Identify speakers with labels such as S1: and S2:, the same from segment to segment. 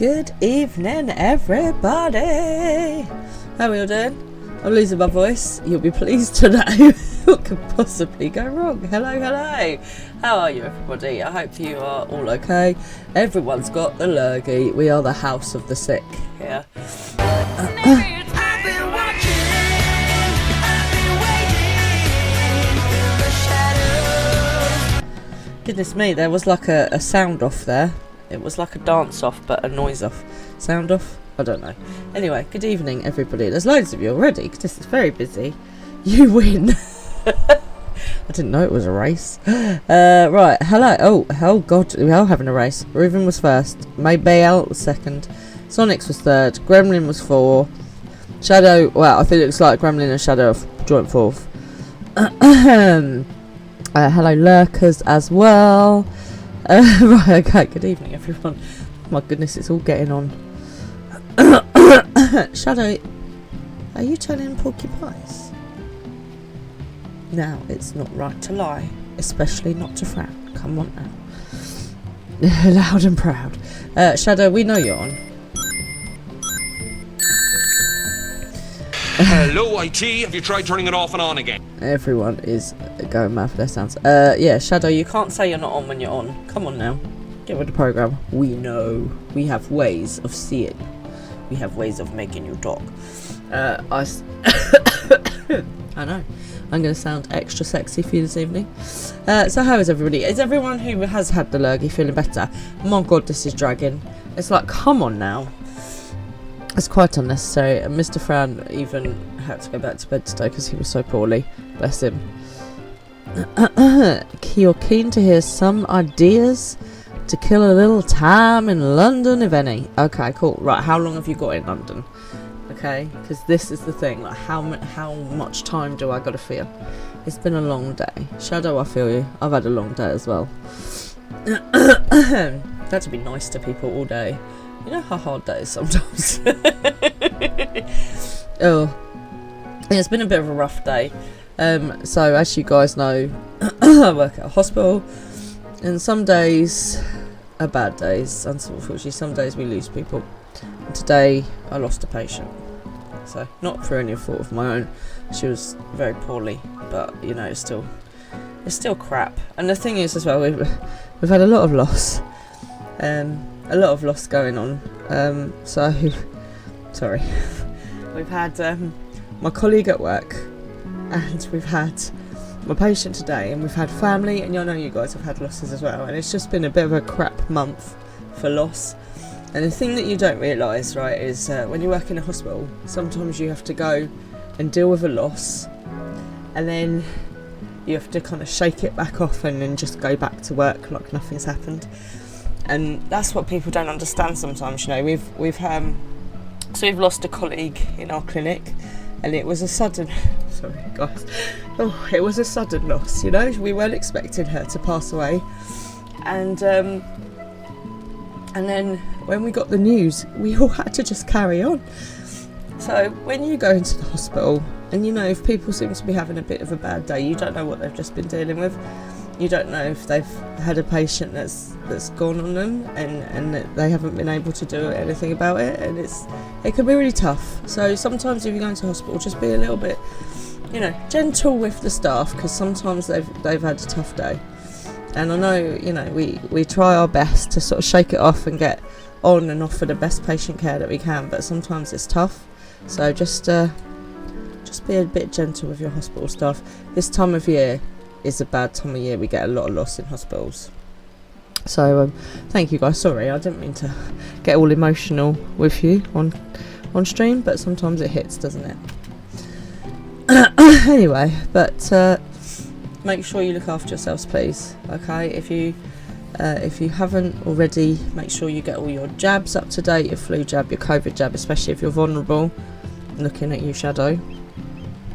S1: Good evening, everybody. How are we all doing? I'm losing my voice. You'll be pleased to know what could possibly go wrong. Hello, hello. How are you, everybody? I hope you are all okay. Everyone's got the lurgy. We are the house of the sick here. Goodness me, there was like a sound off there. It was like a dance off, but a noise off. Sound off? I don't know. Anyway, good evening, everybody. There's loads of you already, because this is very busy. You win. I didn't know it was a race. Right, hello. Oh God, we are having a race. Reuven was first. Maybell was second. Sonics was third. Gremlin was fourth. Shadow, well, I think it looks like Gremlin and Shadow are joint fourth. Hello, lurkers as well. Right, okay, good evening, everyone. My goodness, it's all getting on. Shadow, are you telling porcupines? Now, it's not right to lie, especially not to frown. Come on now. Loud and proud. Shadow, we know you're on.
S2: Hello, IT. Have you tried turning it off and on again?
S1: Everyone is going mad for their sounds. Yeah, Shadow, you can't say you're not on when you're on. Come on now. Get with the program. We know. We have ways of seeing. We have ways of making you talk. I know. I'm going to sound extra sexy for you this evening. So how is everybody? Is everyone who has had the lurgy feeling better? My god, this is dragging. It's like, come on now. It's quite unnecessary. And Mr. Fran even had to go back to bed today because he was so poorly. Bless him. You're keen to hear some ideas to kill a little time in London, if any. Okay, cool. Right, how long have you got in London? Okay, because this is the thing. Like, how much time do I got to feel? It's been a long day. Shadow, I feel you. I've had a long day as well. Had to be nice to people all day. You know how hard that is sometimes. Oh, yeah, it's been a bit of a rough day. So as you guys know, I work at a hospital, and some days are bad days. Unfortunately, some days we lose people. And today, I lost a patient. So not through any fault of my own. She was very poorly, but you know, it's still crap. And the thing is, as well, we've had a lot of loss. A lot of loss going on. So, sorry. We've had my colleague at work, and we've had my patient today, and we've had family, and I know you guys have had losses as well, and it's just been a bit of a crap month for loss. And the thing that you don't realise, right, is when you work in a hospital, sometimes you have to go and deal with a loss, and then you have to kind of shake it back off and then just go back to work like nothing's happened. And that's what people don't understand sometimes. You know, we've lost a colleague in our clinic, and it was a sudden sorry guys, it was a sudden loss. You know, we weren't expecting her to pass away, and then when we got the news, we all had to just carry on. So when you go into the hospital, and you know, if people seem to be having a bit of a bad day, you don't know what they've just been dealing with. You don't know if they've had a patient that's gone on them, and that they haven't been able to do anything about it, and it can be really tough. So sometimes if you go into hospital, just be a little bit, you know, gentle with the staff, because sometimes they've had a tough day. And I know, you know, we try our best to sort of shake it off and get on and offer the best patient care that we can, but sometimes it's tough. So just be a bit gentle with your hospital staff. This time of year is a bad time of year. We get a lot of loss in hospitals. So thank you guys. Sorry, I didn't mean to get all emotional with you on stream, but sometimes it hits, doesn't it? Anyway, but make sure you look after yourselves, please. Okay, if you haven't already, make sure you get all your jabs up to date, your flu jab, your COVID jab, especially if you're vulnerable. I'm looking at you, Shadow,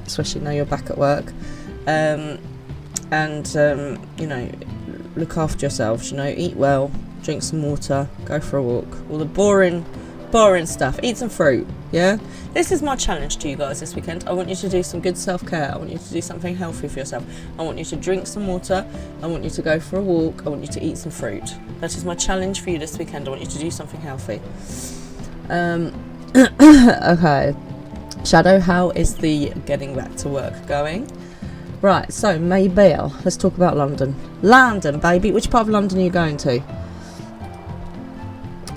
S1: especially now you're back at work. You know, look after yourselves. You know, eat well, drink some water, go for a walk, all the boring stuff. Eat some fruit. Yeah, this is my challenge to you guys this weekend. I want you to do some good self-care. I want you to do something healthy for yourself. I want you to drink some water. I want you to go for a walk. I want you to eat some fruit. That is my challenge for you this weekend. I want you to do something healthy. Okay, Shadow, how is the getting back to work going? Right, so Maybelle, let's talk about London. London, baby. Which part of London are you going to?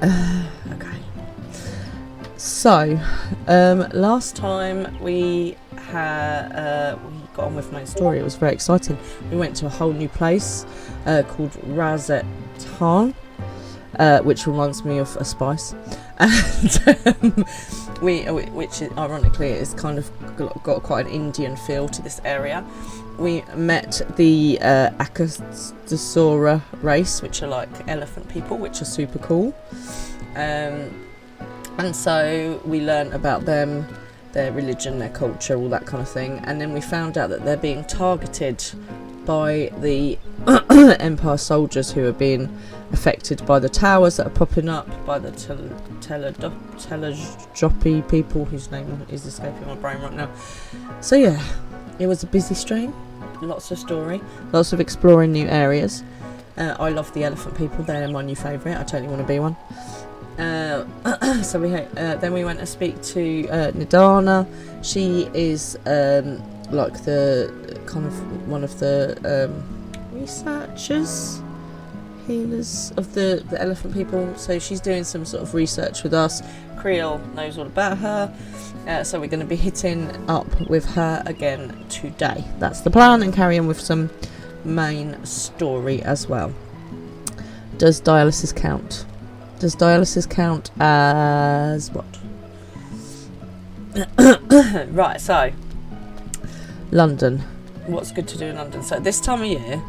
S1: Okay. So, last time we got on with my story. It was very exciting. We went to a whole new place called Razetan, which reminds me of a spice, and which is, ironically, is kind of got quite an Indian feel to this area. We met the Akastasora race, which are like elephant people, which are super cool. And so we learnt about them, their religion, their culture, all that kind of thing. And then we found out that they're being targeted by the Empire soldiers who are being affected by the towers that are popping up, by the Telejoppy people whose name is escaping my brain right now. So yeah, it was a busy stream, lots of story, lots of exploring new areas. I love the elephant people, they're my new favourite. I totally want to be one. So then we went to speak to Nidana. She is like the kind of one of the researchers healers of the elephant people. So she's doing some sort of research with us. Creole knows all about her. So we're going to be hitting up with her again today. That's the plan, and carry on with some main story as well. Does dialysis count? Does dialysis count as what? Right, so London. What's good to do in London? So this time of year,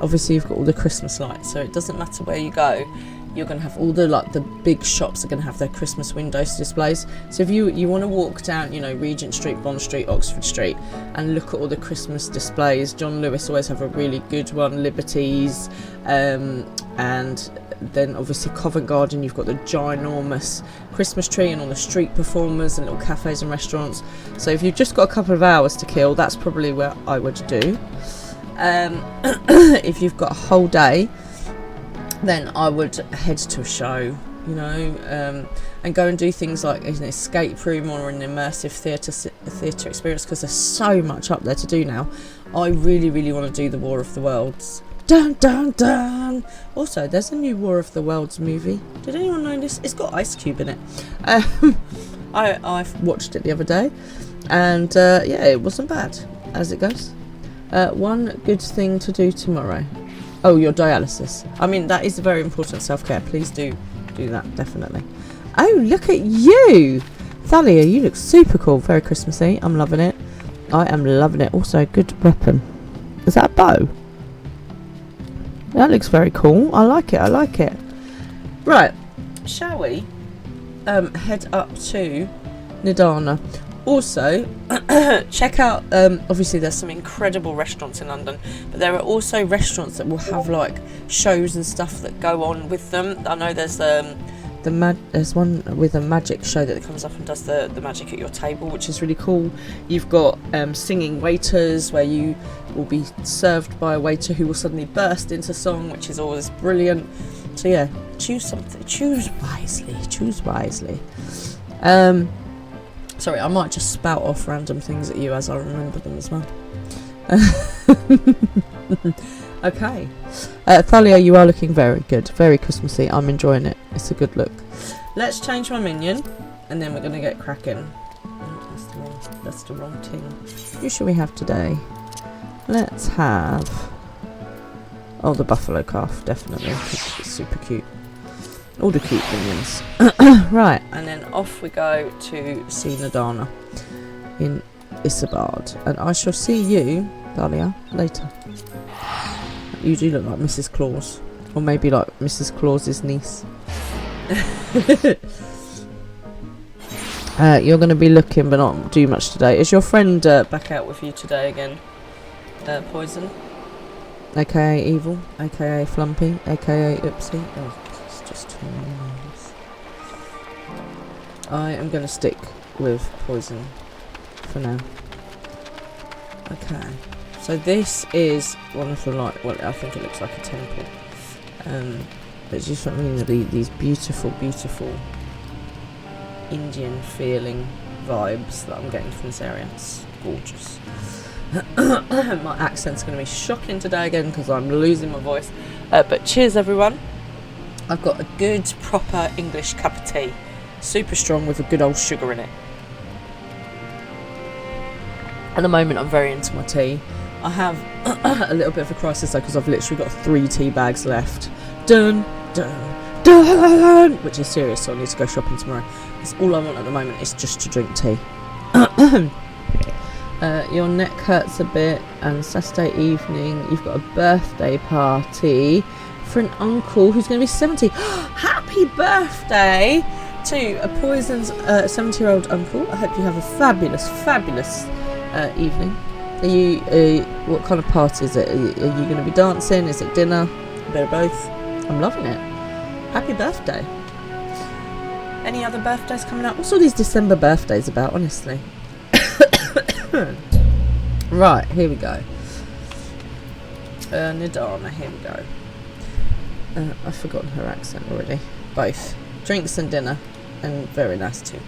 S1: obviously you've got all the Christmas lights, so it doesn't matter where you go, you're going to have all the, like, the big shops are going to have their Christmas windows displays. So if you want to walk down, you know, Regent Street, Bond Street, Oxford Street, and look at all the Christmas displays, John Lewis always have a really good one, Liberties, and then obviously Covent Garden, you've got the ginormous Christmas tree and all the street performers and little cafes and restaurants. So if you've just got a couple of hours to kill, that's probably where I would do. If you've got a whole day, then I would head to a show, you know, and go and do things like an escape room or an immersive theatre experience, because there's so much up there to do now. I really, really want to do the War of the Worlds. Dun dun dun! Also, there's a new War of the Worlds movie. Did anyone know this? It's got Ice Cube in it. I watched it the other day, and yeah, it wasn't bad, as it goes. One good thing to do tomorrow. Oh, your dialysis. I mean, that is a very important self-care. Please do that, definitely. Oh, look at you! Thalia, you look super cool. Very Christmassy. I'm loving it. I am loving it. Also, good weapon. Is that a bow? That looks very cool. I like it. I like it. Right. Shall we head up to Nidana? Also, check out, obviously there's some incredible restaurants in London, but there are also restaurants that will have like shows and stuff that go on with them. I know there's there's one with a magic show that comes up and does the magic at your table, which is really cool. You've got singing waiters, where you will be served by a waiter who will suddenly burst into song, which is always brilliant. So yeah, choose something, choose wisely. Sorry, I might just spout off random things at you as I remember them as well. Okay. Thalia, you are looking very good. Very Christmassy. I'm enjoying it. It's a good look. Let's change my minion, and then we're going to get cracking. Oh, that's the wrong thing. Who should we have today? Let's have... Oh, the buffalo calf, definitely. It's super cute. All the cute minions. Right, and then off we go to see Nidana in Isabard, and I shall see you, Thalia, later. You do look like Mrs. Claus, or maybe like Mrs. Claus's niece. You're going to be looking, but not do much today. Is your friend back out with you today again? Poison, aka Evil, aka Flumpy, aka Oopsie. Oh, it's just too many names. I am going to stick with Poison for now. Okay, so this is one of the, like, well, I think it looks like a temple. It's just something, these beautiful Indian feeling vibes that I'm getting from this area. It's gorgeous. My accent's going to be shocking today again because I'm losing my voice. But cheers, everyone. I've got a good, proper English cup of tea. Super strong with a good old sugar in it. At the moment, I'm very into my tea. I have a little bit of a crisis though, because I've literally got 3 tea bags left. Dun, dun, dun! Which is serious, so I need to go shopping tomorrow. Because all I want at the moment is just to drink tea. Your neck hurts a bit, and Saturday evening you've got a birthday party for an uncle who's going to be 70. Happy birthday to a Poison's 70-year-old uncle. I hope you have a fabulous evening. Are you, what kind of party is it? Are you going to be dancing? Is it dinner? A bit of both. I'm loving it. Happy birthday. Any other birthdays coming up? What's all these December birthdays about, honestly? Right, here we go. Nidana, here we go. I've forgotten her accent already. Both. Drinks and dinner. And very nice too.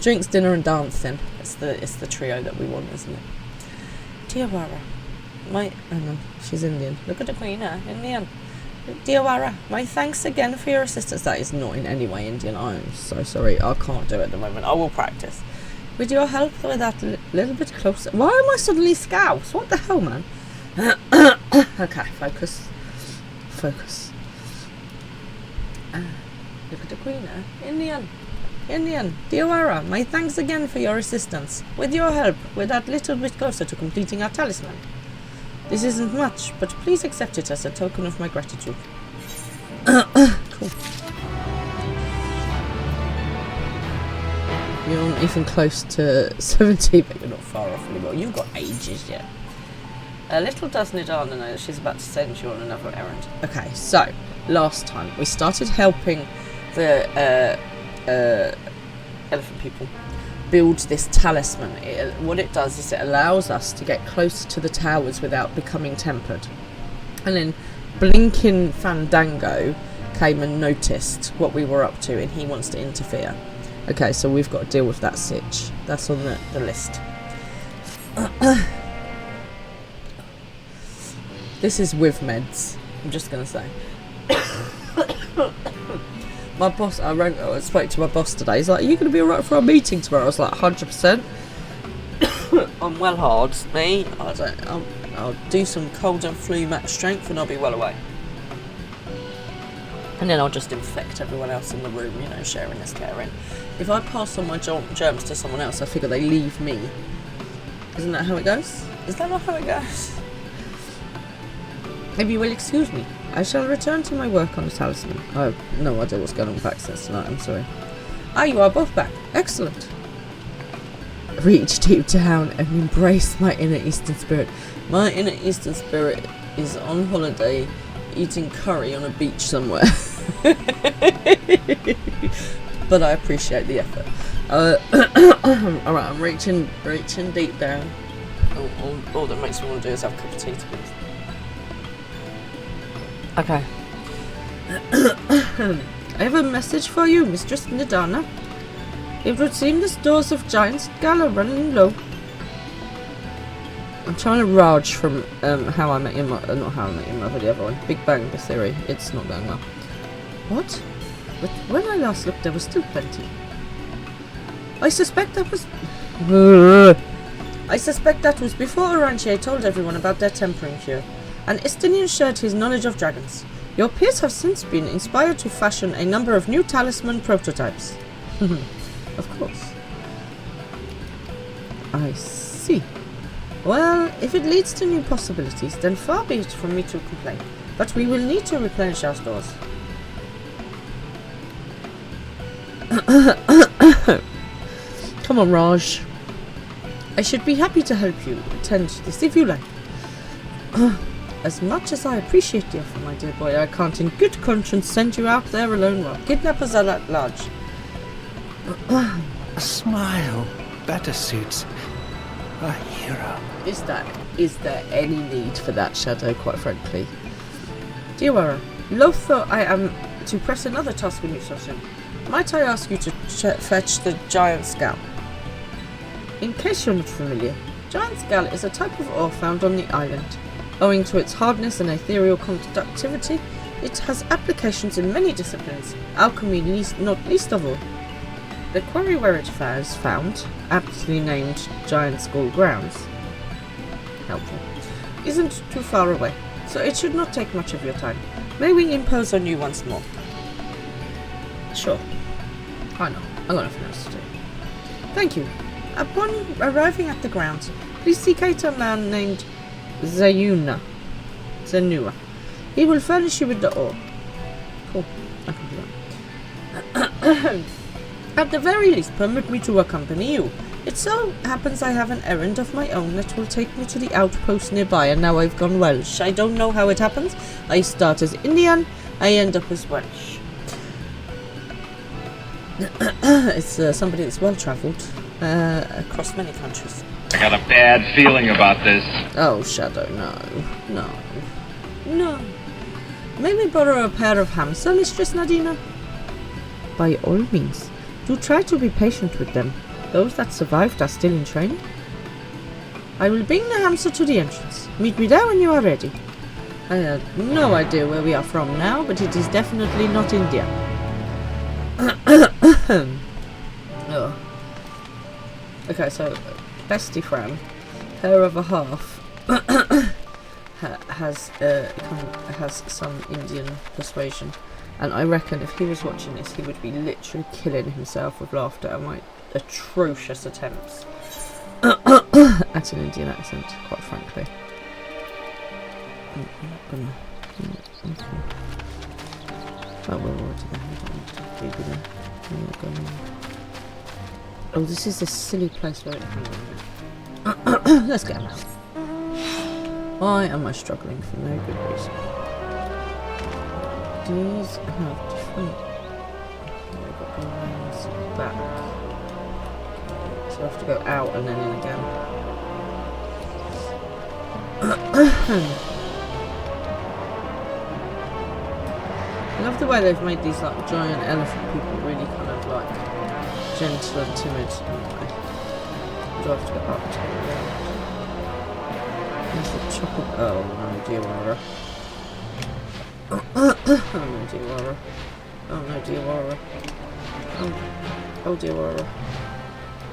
S1: Drinks, dinner and dancing. It's the trio that we want, isn't it? Tiawara. oh no, she's Indian. Look at the Queen, Indian. Diawara, my thanks again for your assistance. That is not in any way Indian. I'm so sorry. I can't do it at the moment. I will practice. With your help with that little bit closer. Why am I suddenly scouse? What the hell, man? Okay, focus. Focus. Look at the Queen, Indian. Indian, Diawara, my thanks again for your assistance. With your help, we're that little bit closer to completing our talisman. This isn't much, but please accept it as a token of my gratitude. Cool. You're not even close to 70, but you're not far off anymore. You've got ages yet. Little does Nidana know that she's about to send you on another errand. Okay, so, last time we started helping the elephant people build this talisman. What it does is it allows us to get closer to the towers without becoming tempered. And then Blinking Fandango came and noticed what we were up to, and he wants to interfere. Okay, so we've got to deal with that sitch. That's on the list. This is with meds, I'm just going to say. My boss, I spoke to my boss today. He's like, "Are you going to be alright for our meeting tomorrow?" I was like, 100%. I'm well hard, me. I'll do some cold and flu max strength and I'll be well away. And then I'll just infect everyone else in the room, you know, sharing is caring. If I pass on my germs to someone else, I figure they leave me. Isn't that how it goes? Is that not how it goes? If you will excuse me, I shall return to my work on the talisman. I have no idea what's going on with access tonight, I'm sorry. Ah, you are both back. Excellent. Reach deep down and embrace my inner Eastern spirit. My inner Eastern spirit is on holiday eating curry on a beach somewhere. But I appreciate the effort. Alright, I'm reaching deep down. All that makes me want to do is have a cup of tea, to be honest. Okay. I have a message for you, Mistress Nidana. It would seem the stores of Giant's Gala are running low. I'm trying to Raj from How I Met Your Mother, not How I Met Your Mother, the other one, Big Bang Theory. It's not going well. What? But when I last looked, there was still plenty. I suspect that was before Orantier told everyone about their tempering cure, and Istinian shared his knowledge of dragons. Your peers have since been inspired to fashion a number of new talisman prototypes. Of course. I see. Well, if it leads to new possibilities, then far be it from me to complain. But we will need to replenish our stores. Come on, Raj. I should be happy to help you attend to this if you like. As much as I appreciate the offer, my dear boy, I can't in good conscience send you out there alone while kidnappers are at large.
S3: A smile better suits a hero.
S1: Is there any need for that, Shadow, quite frankly? Diawara, loath though I am to press another task on you so soon, might I ask you to fetch the Giant Skull? In case you're not familiar, Giant Skull is a type of ore found on the island. Owing to its hardness and ethereal conductivity, it has applications in many disciplines, alchemy not least of all. The quarry where it is found, aptly named Giant Skull Grounds, helpful, isn't too far away, so it should not take much of your time. May we impose on you once more? Sure. I know. I've got nothing else to do. Thank you. Upon arriving at the grounds, please seek out a man named Zenua. He will furnish you with the ore. Cool. I can do that. At the very least, permit me to accompany you. It so happens I have an errand of my own that will take me to the outpost nearby, and now I've gone Welsh. I don't know how it happens. I start as Indian, I end up as Welsh. It's somebody that's well travelled across many countries.
S4: I got a bad feeling about this.
S1: Oh, Shadow, no. May we borrow a pair of hamster, Mistress Nadina? By all means. Do try to be patient with them. Those that survived are still in training. I will bring the hamster to the entrance. Meet me there when you are ready. I have no idea where we are from now, but it is definitely not India. Oh. Okay, so bestie Fran, her other half, has some Indian persuasion, and I reckon if he was watching this, he would be literally killing himself with laughter at my atrocious attempts at an Indian accent, quite frankly. Oh, we're already there. Oh, this is this silly place where let's get him out. Why am I struggling for no good reason? These have different... I've got to go around back. So I have to go out and then in again. I love the way they've made these like giant elephant people really kind of like gentle and timid. Anyway. Do I have to go up to around? There's the chocolate. Oh no, Diawara. Oh no, Diawara. Oh no, Diawara. Oh Diawara.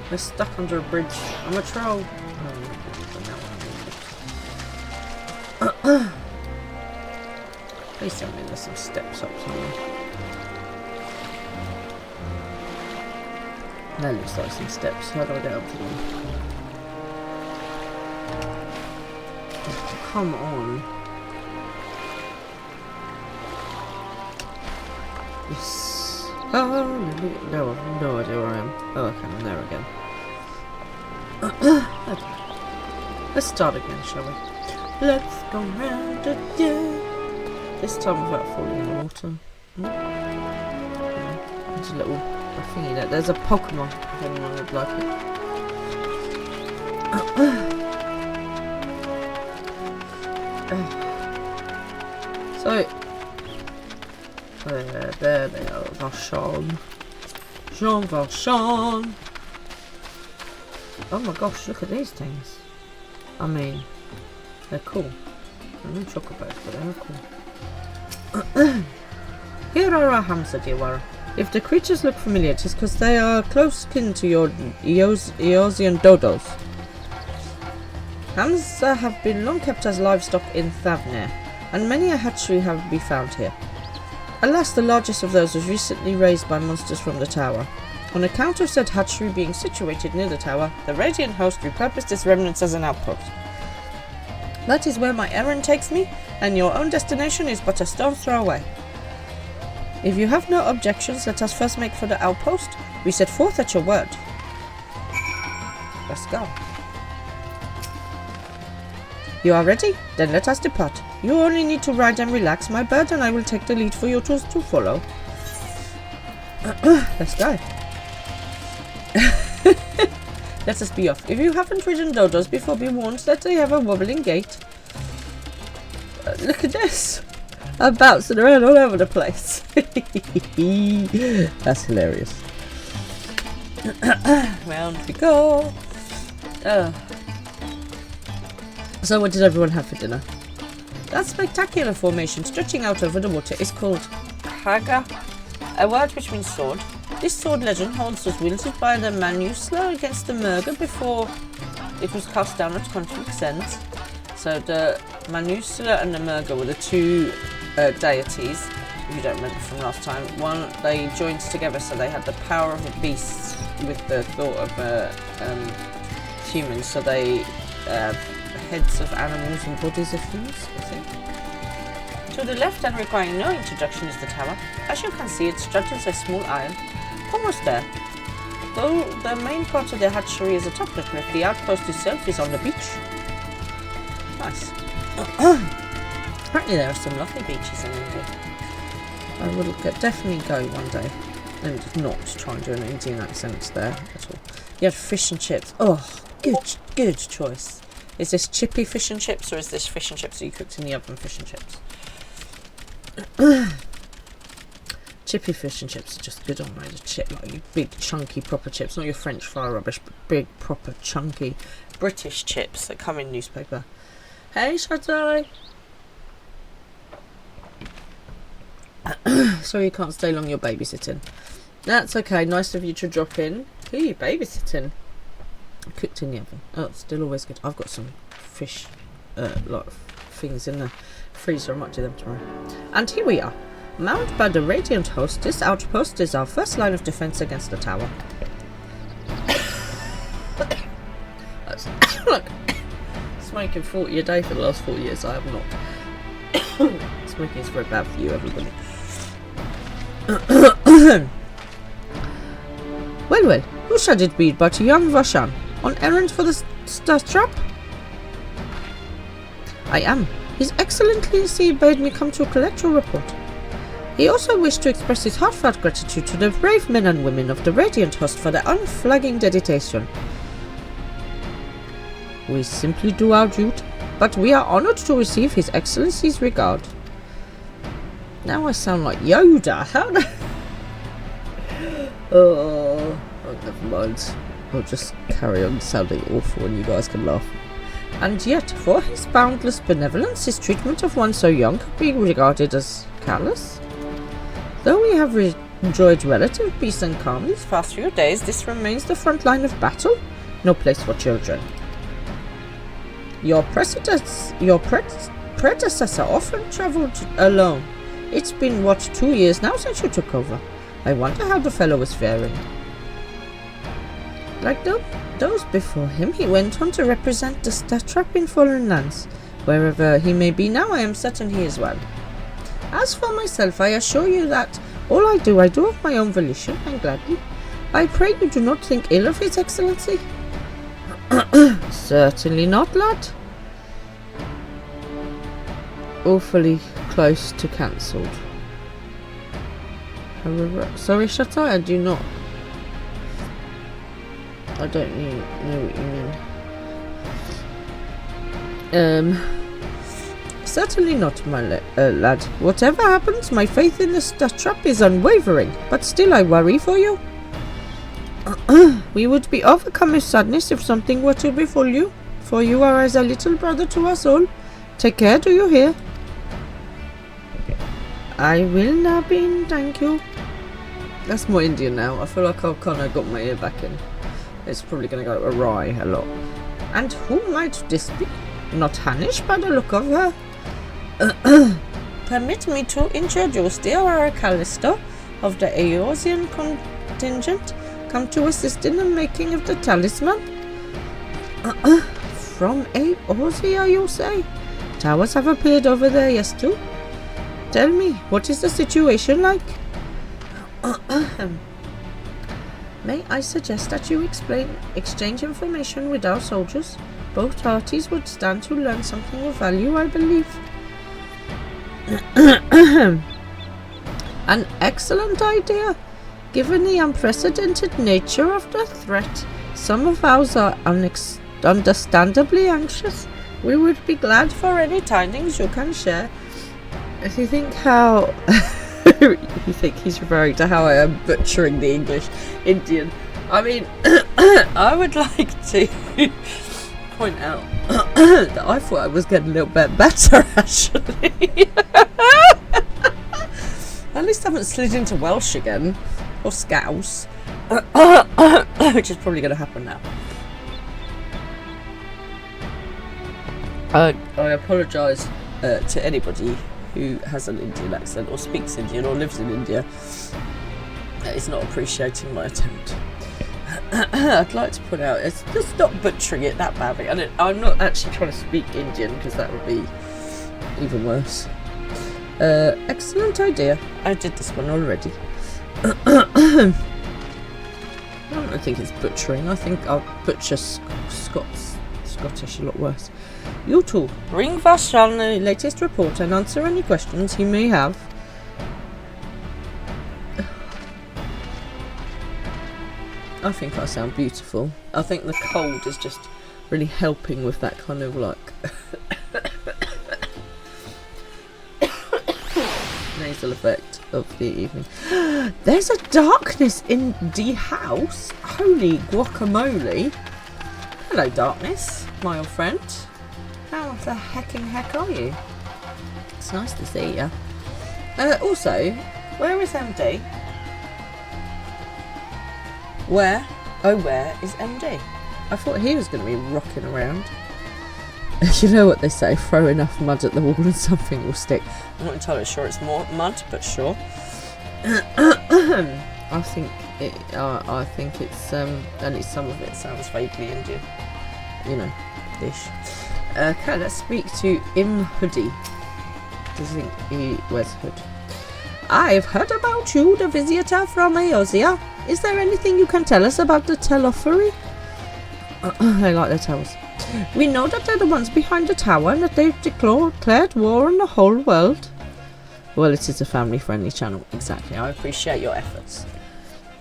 S1: We're stuck under a bridge. I'm a troll. Please tell me there's some steps up somewhere. That looks like some steps. How do I get up to them? Oh, come on. Yes. Oh, no, I've no idea where I am. Oh, okay, I'm there again. Okay. Let's start again, shall we? Let's go round again. This time without falling in the water. There's a little thingy there. There's a Pokemon if anyone would like it. So, there they are. Valshan. Jean Valshan. Oh my gosh, look at these things. I mean, they're cool. They're no chocobos, but they're cool. Here are our hamster, Diawara. If the creatures look familiar, it is because they are close kin to your Eosian dodos. Hamster have been long kept as livestock in Thavnir, and many a hatchery have been found here. Alas, the largest of those was recently raised by monsters from the tower. On account of said hatchery being situated near the tower, the Radiant host repurposed its remnants as an outpost. That is where my errand takes me, and your own destination is but a stone's throw away. If you have no objections, let us first make for the outpost. We set forth at your word. Let's go. You are ready? Then let us depart. You only need to ride and relax. My bird and I will take the lead for you to follow. Let's go. Let us be off. If you haven't ridden dodos before, be warned that they have a wobbling gait. Look at this. I'm bouncing around all over the place. That's hilarious. Round we go. So what did everyone have for dinner? That spectacular formation stretching out over the water is called Haga, a word which means sword. This sword legend holds was wielded by the Manusla against the Murga before it was cast down at conflict's ends. So the Manusla and the Murga were the two deities, if you don't remember from last time. One, they joined together, so they had the power of a beast with the thought of humans. So they heads of animals and bodies of humans, I think. To the left, and requiring no introduction, is the tower. As you can see, it straddles a small island. Almost there. Though the main part of the hatchery is atop the cliff, the outpost itself is on the beach. Nice. Apparently there are some lovely beaches in India. I will definitely go one day and not try and do an Indian accent there at all. You had fish and chips. Oh, good choice. Is this chippy fish and chips, or is this fish and chips that you cooked in the oven fish and chips? Chippy fish and chips are just good on made of chip, like big chunky proper chips, not your French fry rubbish, but big proper chunky British chips that come in newspaper. Hey, Shadow. Sorry you can't stay long, you're babysitting. That's okay, nice of you to drop in. Who are you babysitting? Cooked in the oven. Oh, it's still always good. I've got some fish, lot of things in the freezer. I might do them tomorrow. And here we are. Manned by the Radiant host, this outpost is our first line of defense against the tower. Look, smoking 40 a day for the last 4 years. I have not. Smoking is very bad for you, everybody. Well, who should it be but young Vashan, on errand for the star trap? I am. His Excellency bade me come to collect your report. He also wished to express his heartfelt gratitude to the brave men and women of the Radiant host for their unflagging dedication. We simply do our duty, but we are honoured to receive His Excellency's regard. Now I sound like Yoda. How do... oh, never mind. I'll just carry on sounding awful and you guys can laugh. And yet, for his boundless benevolence, his treatment of one so young could be regarded as callous. Though we have enjoyed relative peace and calm these past few days, this remains the front line of battle. No place for children. Your predecessor often travelled alone. It's been, what, 2 years now since you took over. I wonder how the fellow is faring. Like those before him, he went on to represent the satrap in foreign lands. Wherever he may be now, I am certain he is well. As for myself, I assure you that all I do of my own volition, and gladly. I pray you do not think ill of His Excellency. Certainly not, lad. Awfully close to cancelled. Sorry, Shatai, I do not. I don't know what you mean. Certainly not, my lad. Whatever happens, my faith in the satrap is unwavering, but still I worry for you. We would be overcome with sadness if something were to befall you, for you are as a little brother to us all. Take care, do you hear? I will, Nabin, thank you. That's more Indian now. I feel like I've kind of got my ear back in. It's probably going to go awry a lot. And who might this be? Not Hanish by the look of her. Permit me to introduce the Aurora Callisto of the Eosian contingent, come to assist in the making of the talisman. From Eosia, you say? Towers have appeared over there, yes too. Tell me, what is the situation like? May I suggest that you exchange information with our soldiers? Both parties would stand to learn something of value, I believe. An excellent idea. Given the unprecedented nature of the threat, some of ours are understandably anxious. We would be glad for any tidings you can share. If you think how... you think he's referring to how I am butchering the English Indian. I mean, I would like to point out that I thought I was getting a little bit better, actually. At least I haven't slid into Welsh again. Or Scouse. Which is probably going to happen now. I apologise to anybody who has an Indian accent or speaks Indian or lives in India that is not appreciating my attempt. I'd like to point out, it's just not butchering it that badly. I'm not actually trying to speak Indian because that would be even worse. Excellent idea. I did this one already. I don't think it's butchering. I think I'll butcher Scottish a lot worse. You two, bring Vashon the latest report and answer any questions he may have. I think I sound beautiful. I think the cold is just really helping with that kind of like nasal effect of the evening. There's a darkness in the house. Holy guacamole. Hello, Darkness, my old friend. How the heck are you? It's nice to see you. Also, where is MD? Where is MD? I thought he was going to be rocking around. You know what they say, throw enough mud at the wall and something will stick. I'm not entirely sure it's more mud, but sure. I think it's at least some of it sounds vaguely Indian. You know, dish. Okay, let's speak to Hoodie. Does he think he wears hood? I've heard about you, the visitor from Eosia. Is there anything you can tell us about the Telophory? I like their towers. We know that they're the ones behind the tower and that they've declared war on the whole world. Well, it is a family-friendly channel. Exactly. I appreciate your efforts.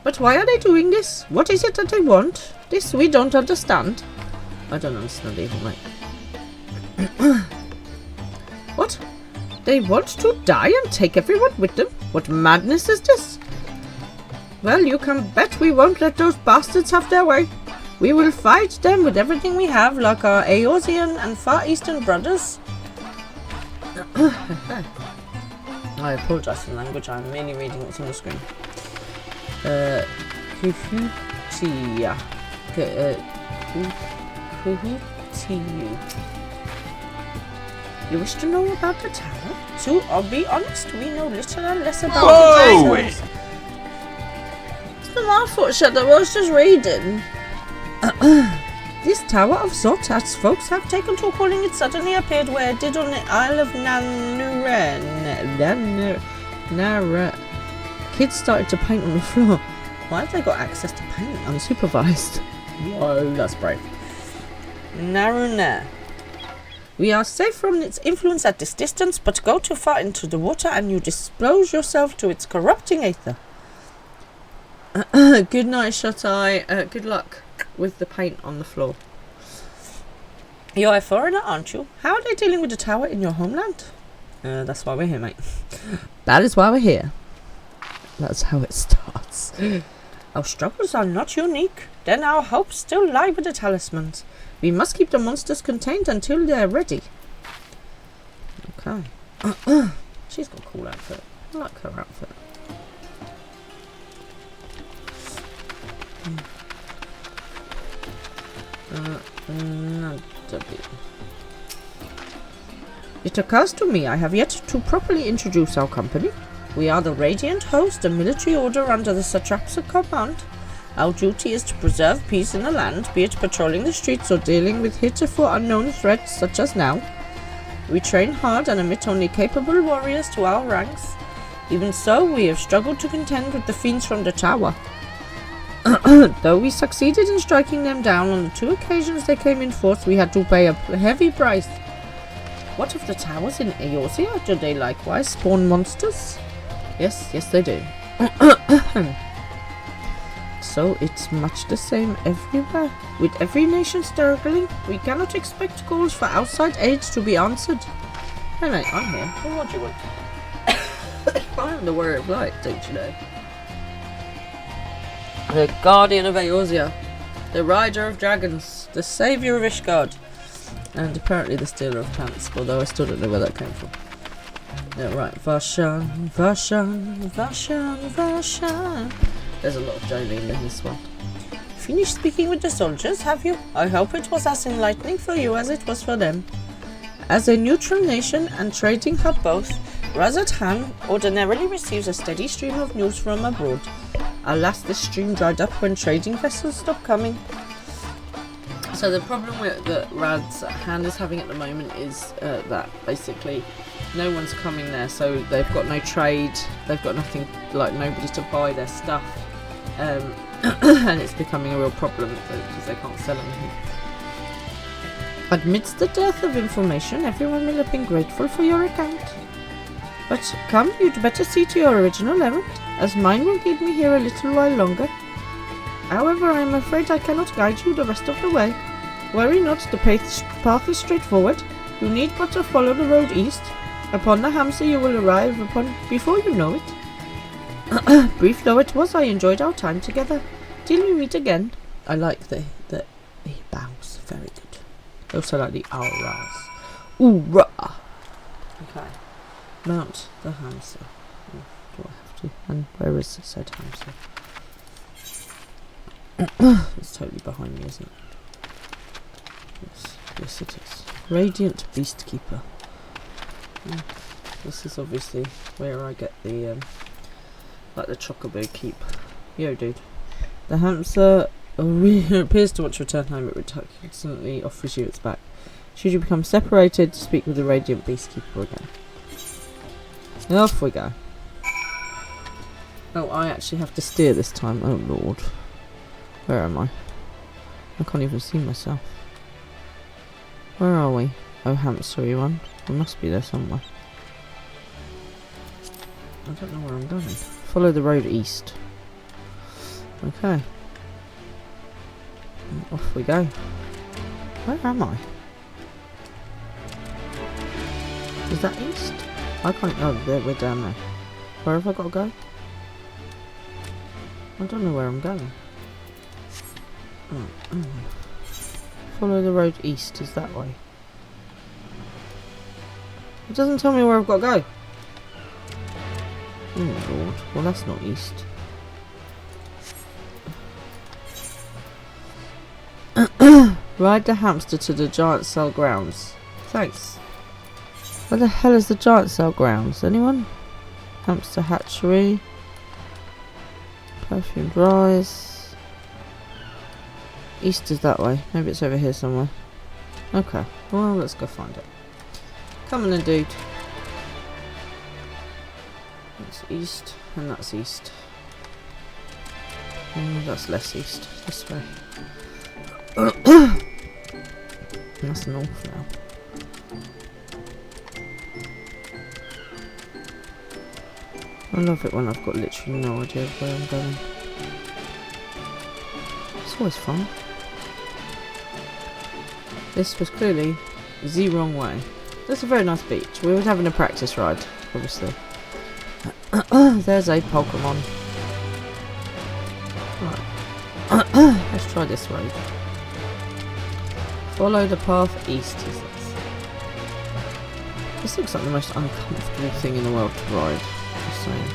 S1: But why are they doing this? What is it that they want? This we don't understand. I don't understand even, mate. What? They want to die and take everyone with them? What madness is this? Well, you can bet we won't let those bastards have their way. We will fight them with everything we have, like our Eosian and Far Eastern brothers. I apologise for the language, I'm merely reading what's on the screen. Kuhutia. Kuhutiu. You wish to know about the tower? To be honest, we know little and less about it ourselves. It's the mouthful shut up, I was just reading. This Tower of Zot, as folks have taken to calling it, suddenly appeared where it did on the Isle of Nara. Kids started to paint on the floor. Why have they got access to paint unsupervised? Whoa, that's brave. Naruna. We are safe from its influence at this distance, but go too far into the water and you disclose yourself to its corrupting aether. Good night, Shut-Eye. Good luck with the paint on the floor. You're a foreigner, aren't you? How are they dealing with the tower in your homeland? That's why we're here, mate. That is why we're here. That's how it starts. Our struggles are not unique. Then our hopes still lie with the talismans. We must keep the monsters contained until they're ready. Okay. She's got a cool outfit. I like her outfit. It occurs to me I have yet to properly introduce our company. We are the Radiant Host, a military order under the Satrap's command. Our duty is to preserve peace in the land, be it patrolling the streets or dealing with heretofore unknown threats such as now. We train hard and admit only capable warriors to our ranks. Even so, we have struggled to contend with the fiends from the tower. Though we succeeded in striking them down on the 2 occasions they came in force, we had to pay a heavy price. What of the towers in Eosia? Do they likewise spawn monsters? Yes, they do. So it's much the same everywhere. With every nation struggling, we cannot expect calls for outside aid to be answered. Hey mate, I'm here. Well, what do you want? I am the Warrior of Light, don't you know? The Guardian of Eosia, the Rider of Dragons, the Saviour of Ishgard, and apparently the Stealer of Pants, although I still don't know where that came from. Yeah, right, Vashan. There's a lot of Jolene in this one. Finished speaking with the soldiers, have you? I hope it was as enlightening for you as it was for them. As a neutral nation and trading hub both, Razat-Han ordinarily receives a steady stream of news from abroad. Alas, this stream dried up when trading vessels stopped coming. So the problem that Razat-Han is having at the moment is that basically no one's coming there, so they've got no trade, they've got nothing, like nobody to buy their stuff, and it's becoming a real problem because they can't sell anything. Amidst the dearth of information, everyone will have been grateful for your account. But come, you'd better see to your original errand, as mine will keep me here a little while longer. However, I am afraid I cannot guide you the rest of the way. Worry not, the path is straightforward. You need but to follow the road east. Upon the Hamsa you will arrive upon before you know it. Brief though it was, I enjoyed our time together. Till we meet again. I like the he bows Very good. I also like the auras. Oorah! Okay. Mount the hamster. Oh, do I have to? And where is the said hamster? It's totally behind me, isn't it? Yes, yes it is. Radiant Beastkeeper. This is obviously where I get the like the chocobo keep. Yo, dude. The hamster appears to want to return home. It reluctantly offers you its back. Should you become separated, speak with the Radiant Beastkeeper again. And off we go. Oh, I actually have to steer this time. Oh lord. Where am I? I can't even see myself. Where are we? Oh, hamstery one. We must be there somewhere. I don't know where I'm going. Follow the road east. Okay. And off we go. Where am I? Is that east? I can't. Oh, there, we're down there. Where have I got to go? I don't know where I'm going. Follow the road east. Is that way? It doesn't tell me where I've got to go. Oh lord. Well, that's not east. Ride the hamster to the giant cell grounds. Thanks. Where the hell is the giant cell grounds? Anyone? Hamster hatchery. Perfumed rice. East is that way. Maybe it's over here somewhere. Okay. Well, let's go find it. Come on then, dude. That's east, and that's east. That's less east. This way. That's north now. I love it when I've got literally no idea of where I'm going. It's always fun. This was clearly the wrong way. That's a very nice beach. We were having a practice ride, obviously. There's a Pokemon. Right. Let's try this road. Follow the path east, is this? This looks like the most uncomfortable thing in the world to ride. Just saying.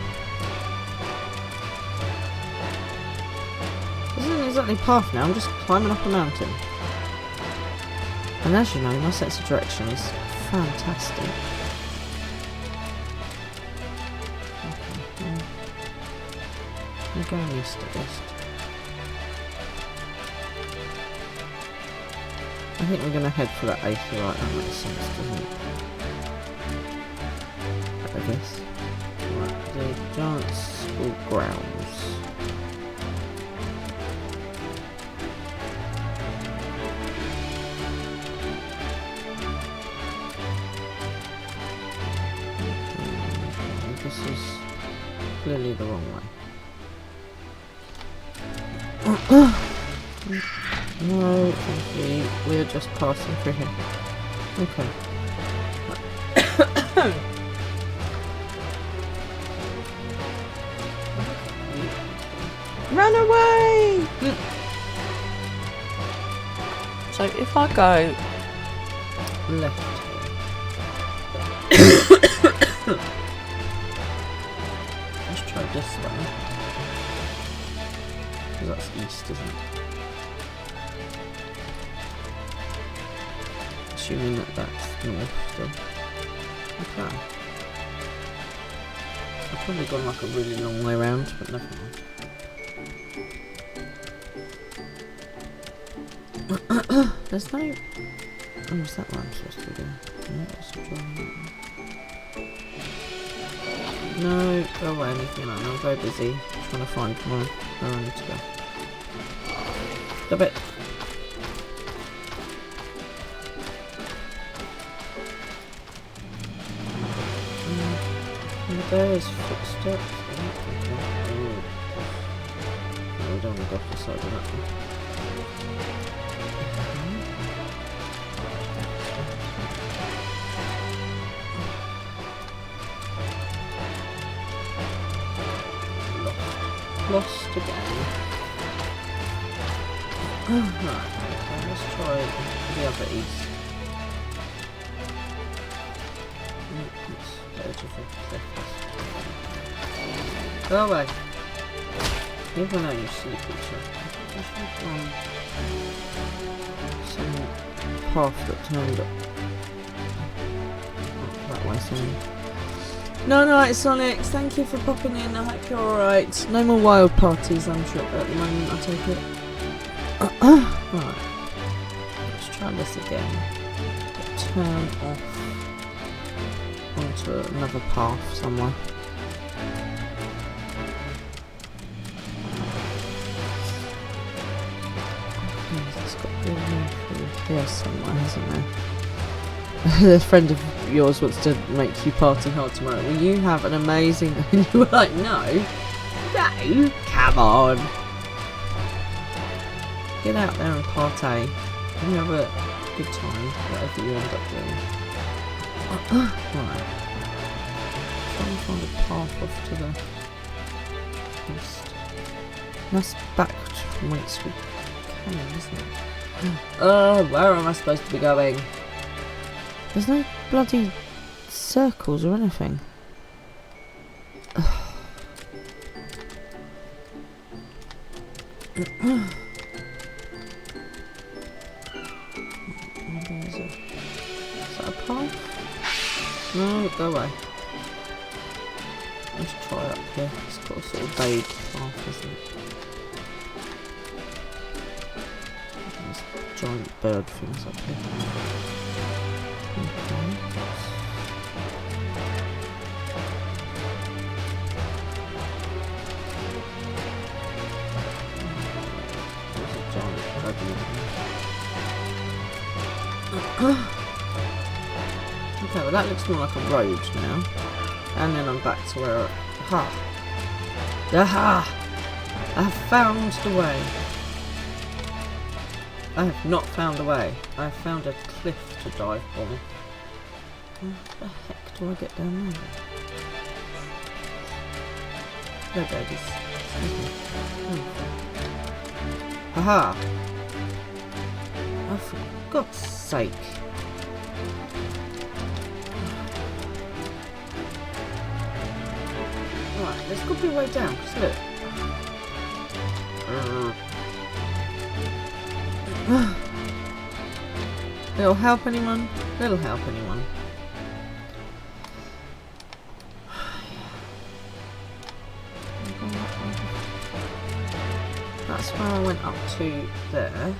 S1: This isn't exactly a path now, I'm just climbing up a mountain. And as you know, my sense of direction is fantastic. Okay, I'm going east at least. I think we're going to head for that aether, right? That makes sense, doesn't it? I guess. Right, the giant school grounds. This is clearly the wrong way. No, thank you. We're just passing through here. Okay. Run away! So if I go left here. Let's try this one. Because that's east, isn't it? Assuming that that's north still. Okay. I've probably gone like a really long way around, but never mind. There's no... Oh, is that what I'm supposed to be doing? No, go away, leave me alone. I'm very busy trying to find where I need to go. Stop it. There's footsteps. Oh. No, we don't want to go off the side of that one. Lost again. Right, okay, let's try the other east. Go away. Even though you silly creature. Some path that turned up. That way, Sonic. No, it's Sonic. Thank you for popping in. I hope you're alright. No more wild parties, I'm sure, at the moment, I take it. Right. Let's try this again. Turn off onto another path somewhere. There's got to be a way through here somewhere, hasn't there? A friend of yours wants to make you party hard tomorrow. Well, you have an amazing... And you were like, no, come on. Get out there and partay. And have a good time, whatever you end up doing. Right. Try and find a path off to the east. That's back from whence we came, isn't it? Where am I supposed to be going? There's no bloody circles or anything. Is that a path? No, go away. Let's try up here. It's got a sort of vague path, isn't it? There's giant bird things up here. Okay. There's a giant dragon in there. Okay, well that looks more like a road now. And then I'm back to where... Aha! I have found the way. I have not found a way. I have found a cliff to dive on. How the heck do I get down there? No babies. Excuse me. Aha! Oh, for God's sake. Right, there's got to be a way down, because look. It'll help anyone? It'll help anyone. That's where I went up to there.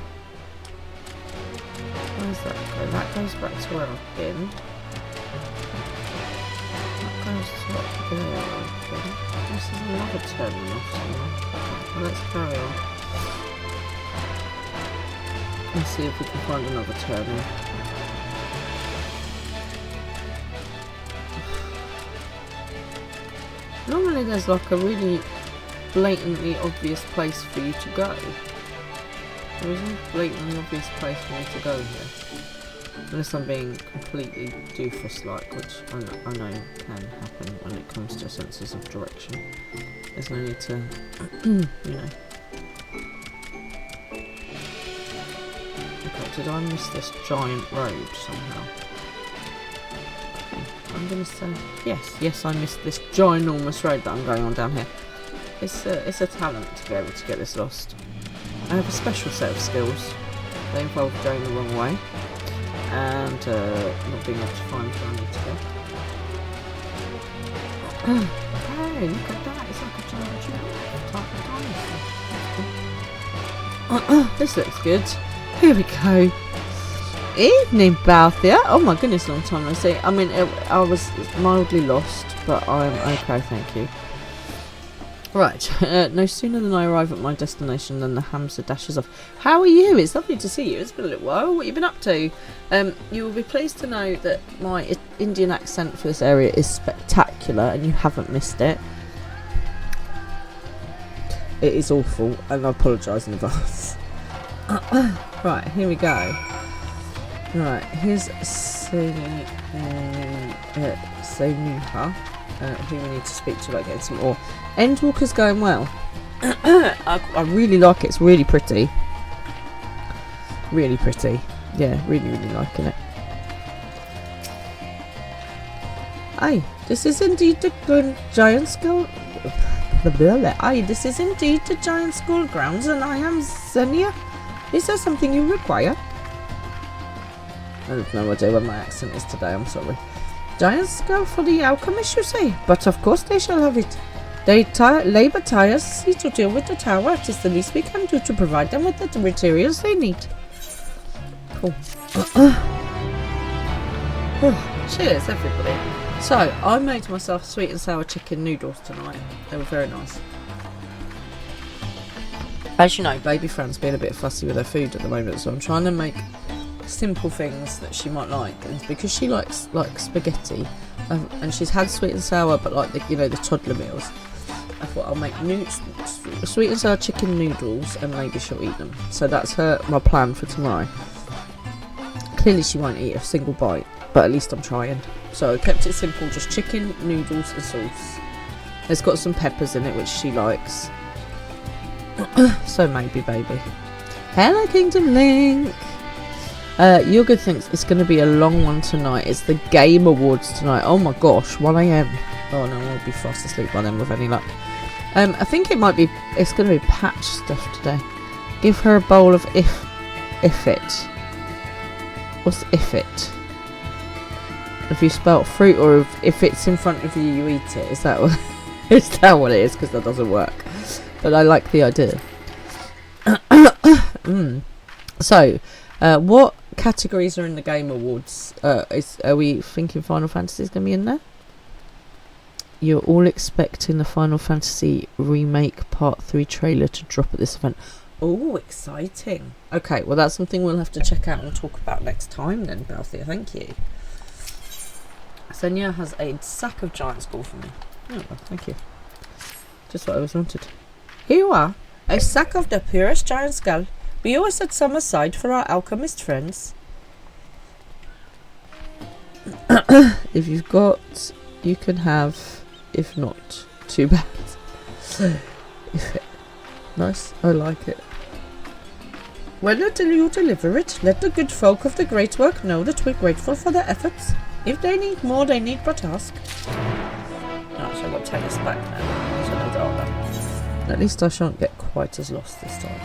S1: Where's that go? That goes back to where I've been. That goes to up there, I think. This is another terminal somewhere. Well, let's carry on. Let's see if we can find another turning. Normally there's like a really blatantly obvious place for you to go. There isn't a blatantly obvious place for me to go here. Unless I'm being completely doofus-like, which I know can happen when it comes to senses of direction. There's no need to, you know. Did I miss this giant road somehow? I'm gonna say yes. I missed this ginormous road that I'm going on down here. It's a talent to be able to get this lost. I have a special set of skills. They involve going the wrong way and not being able to find where I need to go. Hey, look at that! It's like a giant dinosaur. This looks good. Here we go. Evening, Balthia. Oh my goodness, long time no see. I mean, I was mildly lost, but I'm okay, thank you. Right, no sooner than I arrive at my destination than the hamster dashes off. How are you? It's lovely to see you. It's been a little while. What have you been up to? You will be pleased to know that my Indian accent for this area is spectacular, and you haven't missed it. It is awful, and I apologise in advance. Right, here we go. Right, here's Senuha, who we need to speak to about getting some ore. Endwalker's going well. I really like it, it's really pretty. Really pretty. Yeah, really, really liking it. Aye, this is indeed the giant school. Aye, this is indeed the giant school grounds, and I am Xenia. Is there something you require? I have no idea what my accent is today, I'm sorry. Giant skull for the alchemist, you say? But of course they shall have it. They labour tirelessly to deal with the tower. It is the least we can do to provide them with the materials they need. Cool. Cheers, everybody. So, I made myself sweet and sour chicken noodles tonight. They were very nice. As you know, baby Fran's being a bit fussy with her food at the moment, so I'm trying to make simple things that she might like. And because she likes like spaghetti, and she's had sweet and sour, but like the the toddler meals, I thought I'll make sweet and sour chicken noodles, and maybe she'll eat them. So that's my plan for tomorrow. Clearly she won't eat a single bite, but at least I'm trying. So I kept it simple, just chicken, noodles and sauce. It's got some peppers in it, which she likes. So maybe, baby. Hello, Kingdom Link. Your good thinks it's going to be a long one tonight. It's the Game Awards tonight. Oh my gosh, 1 AM. Oh no, I'll be fast asleep by then with any luck. I think it's going to be patch stuff today. Give her a bowl of if it. What's if it? If you spelt fruit, or if it's in front of you, you eat it. Is that what, is that what it is? Because that doesn't work. But I like the idea. So, what categories are in the Game Awards? Are we thinking Final Fantasy is going to be in there? You're all expecting the Final Fantasy Remake Part 3 trailer to drop at this event. Oh, exciting. Okay, well that's something we'll have to check out and talk about next time then, Balthia. Thank you. Senya has a sack of giant skull for me. Oh, well, thank you. Just what I was wanted. Here you are. A sack of the purest giant skull. We always set some aside for our alchemist friends. If you've got, you can have. If not, too bad. Nice, I like it. When until you deliver it, let the good folk of the great work know that we're grateful for their efforts. If they need more, they need but ask. Right, so I've got tennis back now. So no drama. At least I shan't get quite as lost this time.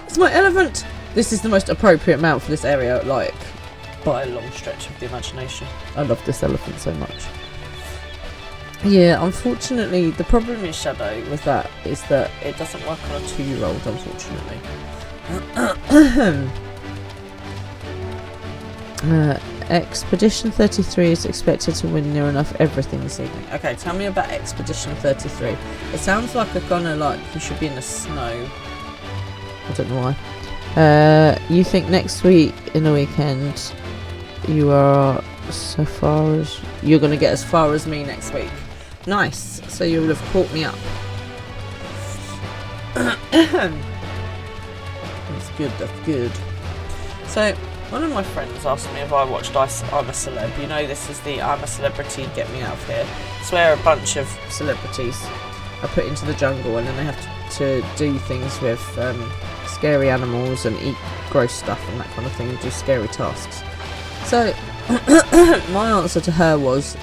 S1: It's my elephant! This is the most appropriate mount for this area, like, by a long stretch of the imagination. I love this elephant so much. Yeah, unfortunately, the problem is, Shadow, with that, is that it doesn't work on a 2-year-old, unfortunately. Expedition 33 is expected to win near enough everything this evening. Okay, tell me about Expedition 33. It sounds like you should be in the snow. I don't know why. You think next week, in the weekend, you are you're going to get as far as me next week. Nice. So you'll have caught me up. That's good, that's good. So, one of my friends asked me if I watched I'm a Celeb. You know, this is the I'm a Celebrity, Get Me Out of Here. It's where a bunch of celebrities are put into the jungle and then they have to do things with scary animals and eat gross stuff and that kind of thing and do scary tasks. So, my answer to her was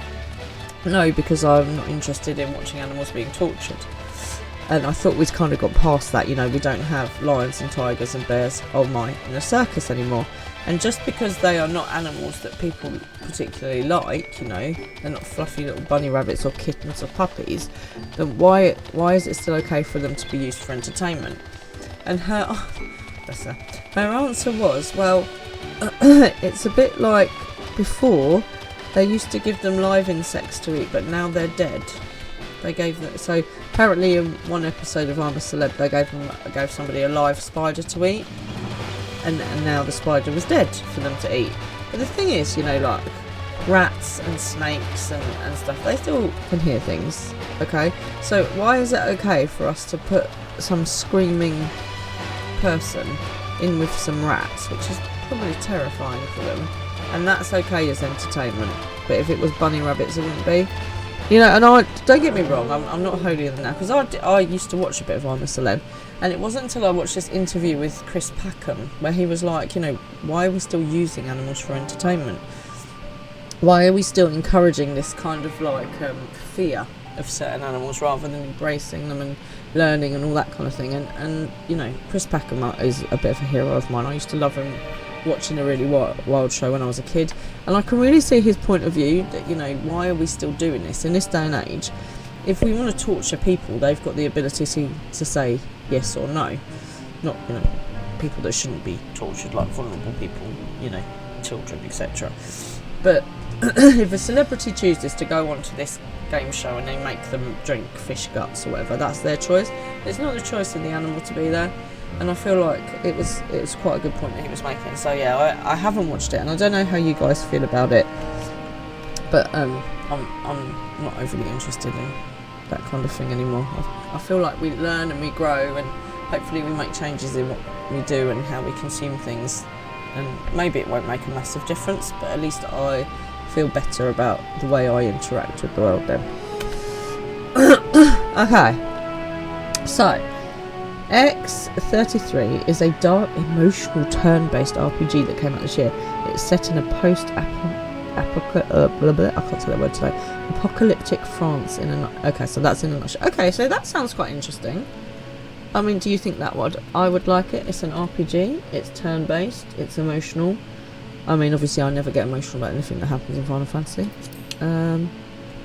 S1: no, because I'm not interested in watching animals being tortured. And I thought we'd kind of got past that, we don't have lions and tigers and bears, oh my, in a circus anymore. And just because they are not animals that people particularly like, they're not fluffy little bunny rabbits or kittens or puppies, then why is it still okay for them to be used for entertainment? And her answer was, well, it's a bit like before. They used to give them live insects to eat, but now they're dead. They gave them, so apparently in one episode of I'm a Celeb, they gave somebody a live spider to eat, and now the spider was dead for them to eat. But the thing is, like rats and snakes and stuff, they still can hear things. Okay, so why is it okay for us to put some screaming person in with some rats, which is probably terrifying for them? And that's okay as entertainment, but if it was bunny rabbits, it wouldn't be. And don't get me wrong, I'm not holier than that, because I used to watch a bit of I'm a Celeb, And it wasn't until I watched this interview with Chris Packham where he was like, you know, why are we still using animals for entertainment? Why are we still encouraging this kind of like fear of certain animals rather than embracing them and learning and all that kind of thing? And you know, Chris Packham is a bit of a hero of mine. I used to love him watching A Really Wild Show when I was a kid, and I can really see his point of view that, you know, why are we still doing this in this day and age? If we want to torture people, they've got the ability to say yes or no. Not, you know, people that shouldn't be tortured, like vulnerable people, you know, children, etc. But if a celebrity chooses to go onto this game show and they make them drink fish guts or whatever, that's their choice. It's not the choice of the animal to be there. And I feel like it was quite a good point that he was making. So yeah, I haven't watched it, and I don't know how you guys feel about it, but I'm not overly interested in that kind of thing anymore. I feel like we learn and we grow, and hopefully we make changes in what we do and how we consume things, and maybe it won't make a massive difference, but at least I feel better about the way I interact with the world then. Okay, so FFXIV is a dark, emotional, turn-based RPG that came out this year. It's set in a apocalyptic France okay, so that's in a nutshell. Okay, so that sounds quite interesting. I mean, do you think that I would like it? It's an RPG, it's turn-based, it's emotional. I mean, obviously I never get emotional about anything that happens in Final Fantasy.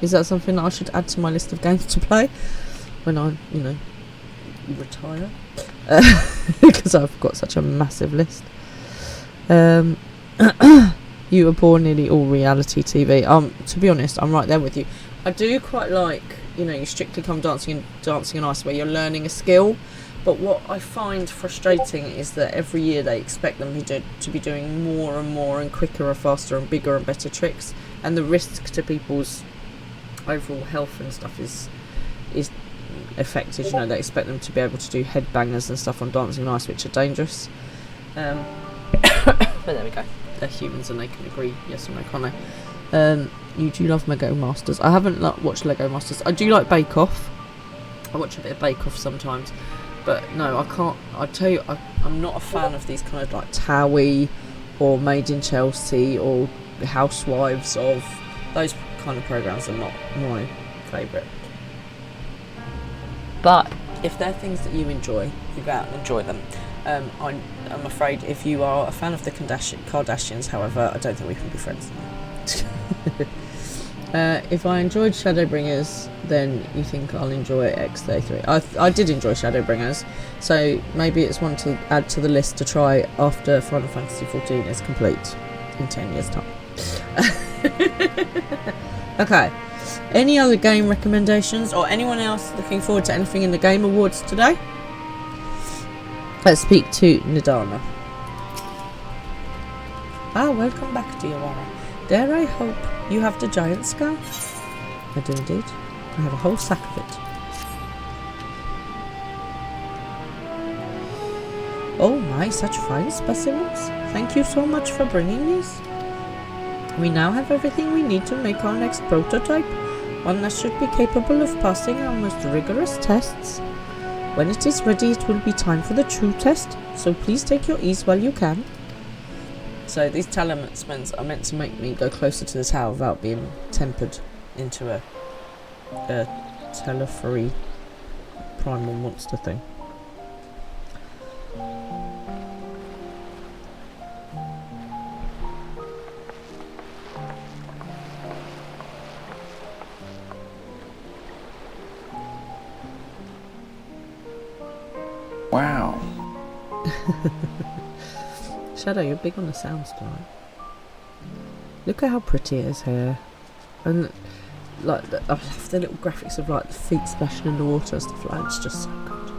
S1: Is that something that I should add to my list of games to play when I, you know, retire? Because I've got such a massive list. You were born nearly all reality TV. To be honest, I'm right there with you. I do quite like, you know, you Strictly Come Dancing on Ice, where you're learning a skill. But what I find frustrating is that every year they expect them to be doing more and more and quicker and faster and bigger and better tricks, and the risk to people's overall health and stuff is affected. You know, they expect them to be able to do headbangers and stuff on Dancing on Ice, which are dangerous. But there we go. They're humans and they can agree yes or no, can't they? You do love Lego Masters. I haven't watched Lego Masters. I do like Bake Off. I watch a bit of Bake Off sometimes. But no, I can't. I tell you, I'm not a fan of these kind of like Towie or Made in Chelsea or Housewives of those kind of programs are not my favourite. But if they're things that you enjoy, you go out and enjoy them. I'm afraid if you are a fan of the Kardashians, however, I don't think we can be friends anymore. If I enjoyed Shadowbringers, then you think I'll enjoy FFXIV. I did enjoy Shadowbringers, so maybe it's one to add to the list to try after Final Fantasy XIV is complete in 10 years' time. Okay, any other game recommendations or anyone else looking forward to anything in the Game Awards today? Let's speak to Nidana. Welcome back, dear Warren. Dare I hope you have the giant skull? I do indeed. I have a whole sack of it. Oh my, such fine specimens. Thank you so much for bringing these. We now have everything we need to make our next prototype, one that should be capable of passing our most rigorous tests. When it is ready, it will be time for the true test, so please take your ease while you can. So these talismans are meant to make me go closer to the tower without being tempered into a Telefree primal monster thing.
S3: Wow.
S1: Shadow, you're big on the sounds tonight. Look at how pretty it is here. And like I love the little graphics of like the feet splashing in the water and stuff like that. It's just so good.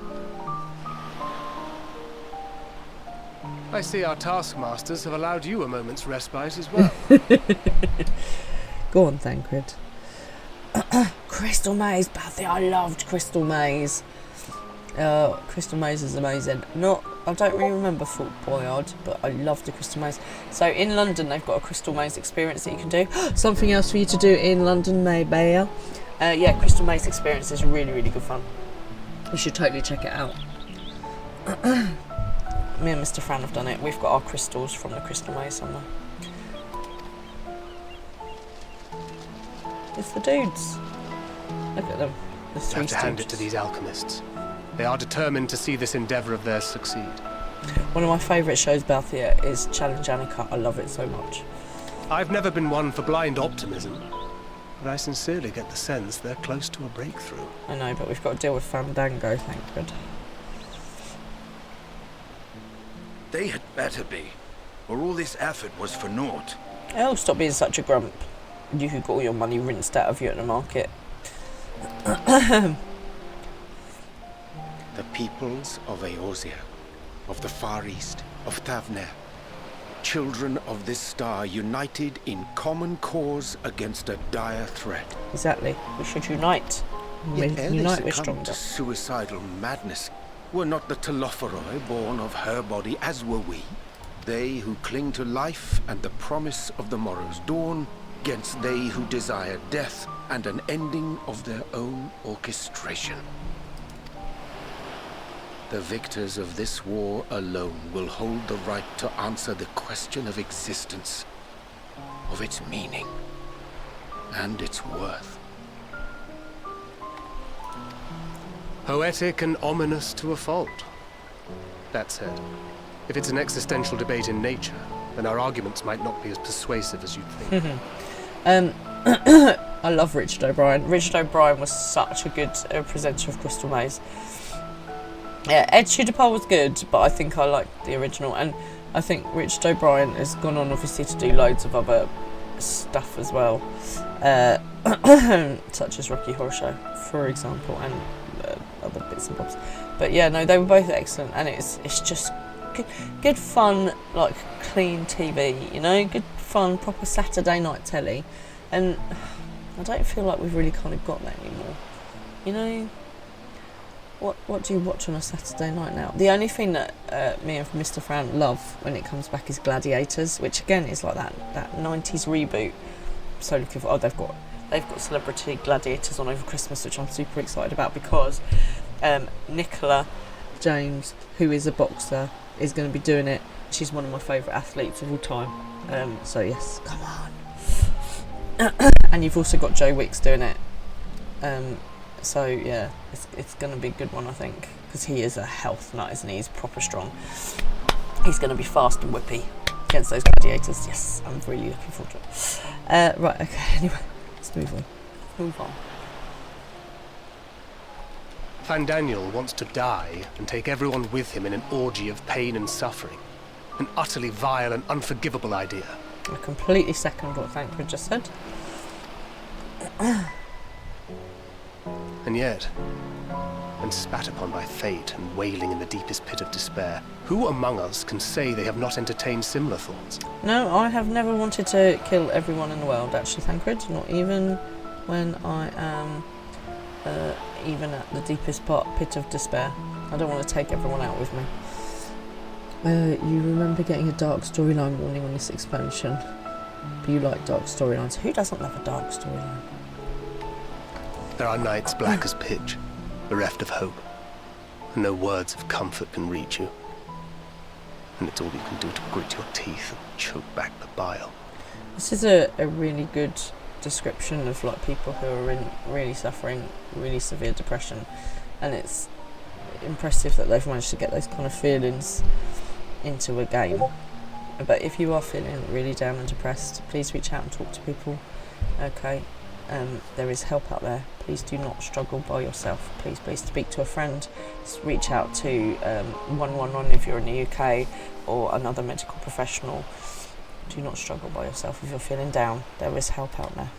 S5: I see our taskmasters have allowed you a moment's respite as well.
S1: Go on, Thancred. Crystal Maze, Bathy, I loved Crystal Maze. Crystal Maze is amazing. I don't really remember Fort Boyard, but I loved the Crystal Maze. So in London, they've got a Crystal Maze experience that you can do. Something else for you to do in London, maybe. Yeah, Crystal Maze experience is really, really good fun. You should totally check it out. Me and Mr. Fran have done it. We've got our crystals from the crystal maze somewhere. It's the dudes. Look at them. The
S5: You
S1: three
S5: have to hand it to
S1: stooges.
S5: these alchemists. They are determined to see this endeavour of theirs succeed.
S1: One of my favourite shows about the year is Challenge Annika. I love it so much.
S5: I've never been one for blind optimism, but I sincerely get the sense they're close to a breakthrough.
S1: I know, but we've got to deal with Fandango, thank God.
S6: They had better be, or all this effort was for naught.
S1: Oh, stop being such a grump. You who got all your money rinsed out of you at the market.
S7: The peoples of Eorzea, of the Far East, of Thavner, children of this star united in common cause against a dire threat.
S1: Exactly. We should unite.
S7: Yet ere they
S1: Unite, we're
S7: succumbed
S1: stronger.
S7: to suicidal madness, were not the Telophoroi born of her body as were we? They who cling to life and the promise of the morrow's dawn, against they who desire death and an ending of their own orchestration. The victors of this war alone will hold the right to answer the question of existence, of its meaning, and its worth.
S5: Poetic and ominous to a fault. That said, if it's an existential debate in nature, then our arguments might not be as persuasive as you'd think.
S1: I love Richard O'Brien. Richard O'Brien was such a good presenter of Crystal Maze. Yeah, Ed Shudapal was good, but I think I liked the original. And I think Richard O'Brien has gone on, obviously, to do loads of other stuff as well. Such as Rocky Horror Show, for example, and other bits and bobs. But yeah, no, they were both excellent. And it's just good fun, like, clean TV, you know? Good fun, proper Saturday night telly. And I don't feel like we've really kind of got that anymore. You know? What do you watch on a Saturday night now? The only thing that me and Mr. Fran love when it comes back is Gladiators, which again is like that 90s reboot. So looking for they've got Celebrity Gladiators on over Christmas, which I'm super excited about because Nicola James, who is a boxer, is going to be doing it. She's one of my favourite athletes of all time. So yes, come on. And you've also got Joe Wicks doing it. So yeah, it's going to be a good one, I think, because he is a health nut, isn't he? He's proper strong. He's going to be fast and whippy against those gladiators. Yes, I'm really looking forward to it. Right, okay, anyway, let's move on.
S5: Fandaniel wants to die and take everyone with him in an orgy of pain and suffering. An utterly vile and unforgivable idea.
S1: I completely second what Thancred just said.
S5: And yet, when spat upon by fate and wailing in the deepest pit of despair, who among us can say they have not entertained similar thoughts?
S1: No, I have never wanted to kill everyone in the world, actually, Thancred. Not even when I am even at the deepest pit of despair. I don't want to take everyone out with me. You remember getting a dark storyline warning on this expansion. But you like dark storylines. Who doesn't love a dark storyline?
S5: There are nights black as pitch, bereft of hope, and no words of comfort can reach you. And it's all you can do to grit your teeth and choke back the bile.
S1: This is a really good description of like people who are in really suffering, really severe depression, and it's impressive that they've managed to get those kind of feelings into a game. But if you are feeling really down and depressed, please reach out and talk to people. Okay, there is help out there. Please do not struggle by yourself. Please speak to a friend. Reach out to 111 if you're in the UK, or another medical professional. Do not struggle by yourself if you're feeling down. There is help out there.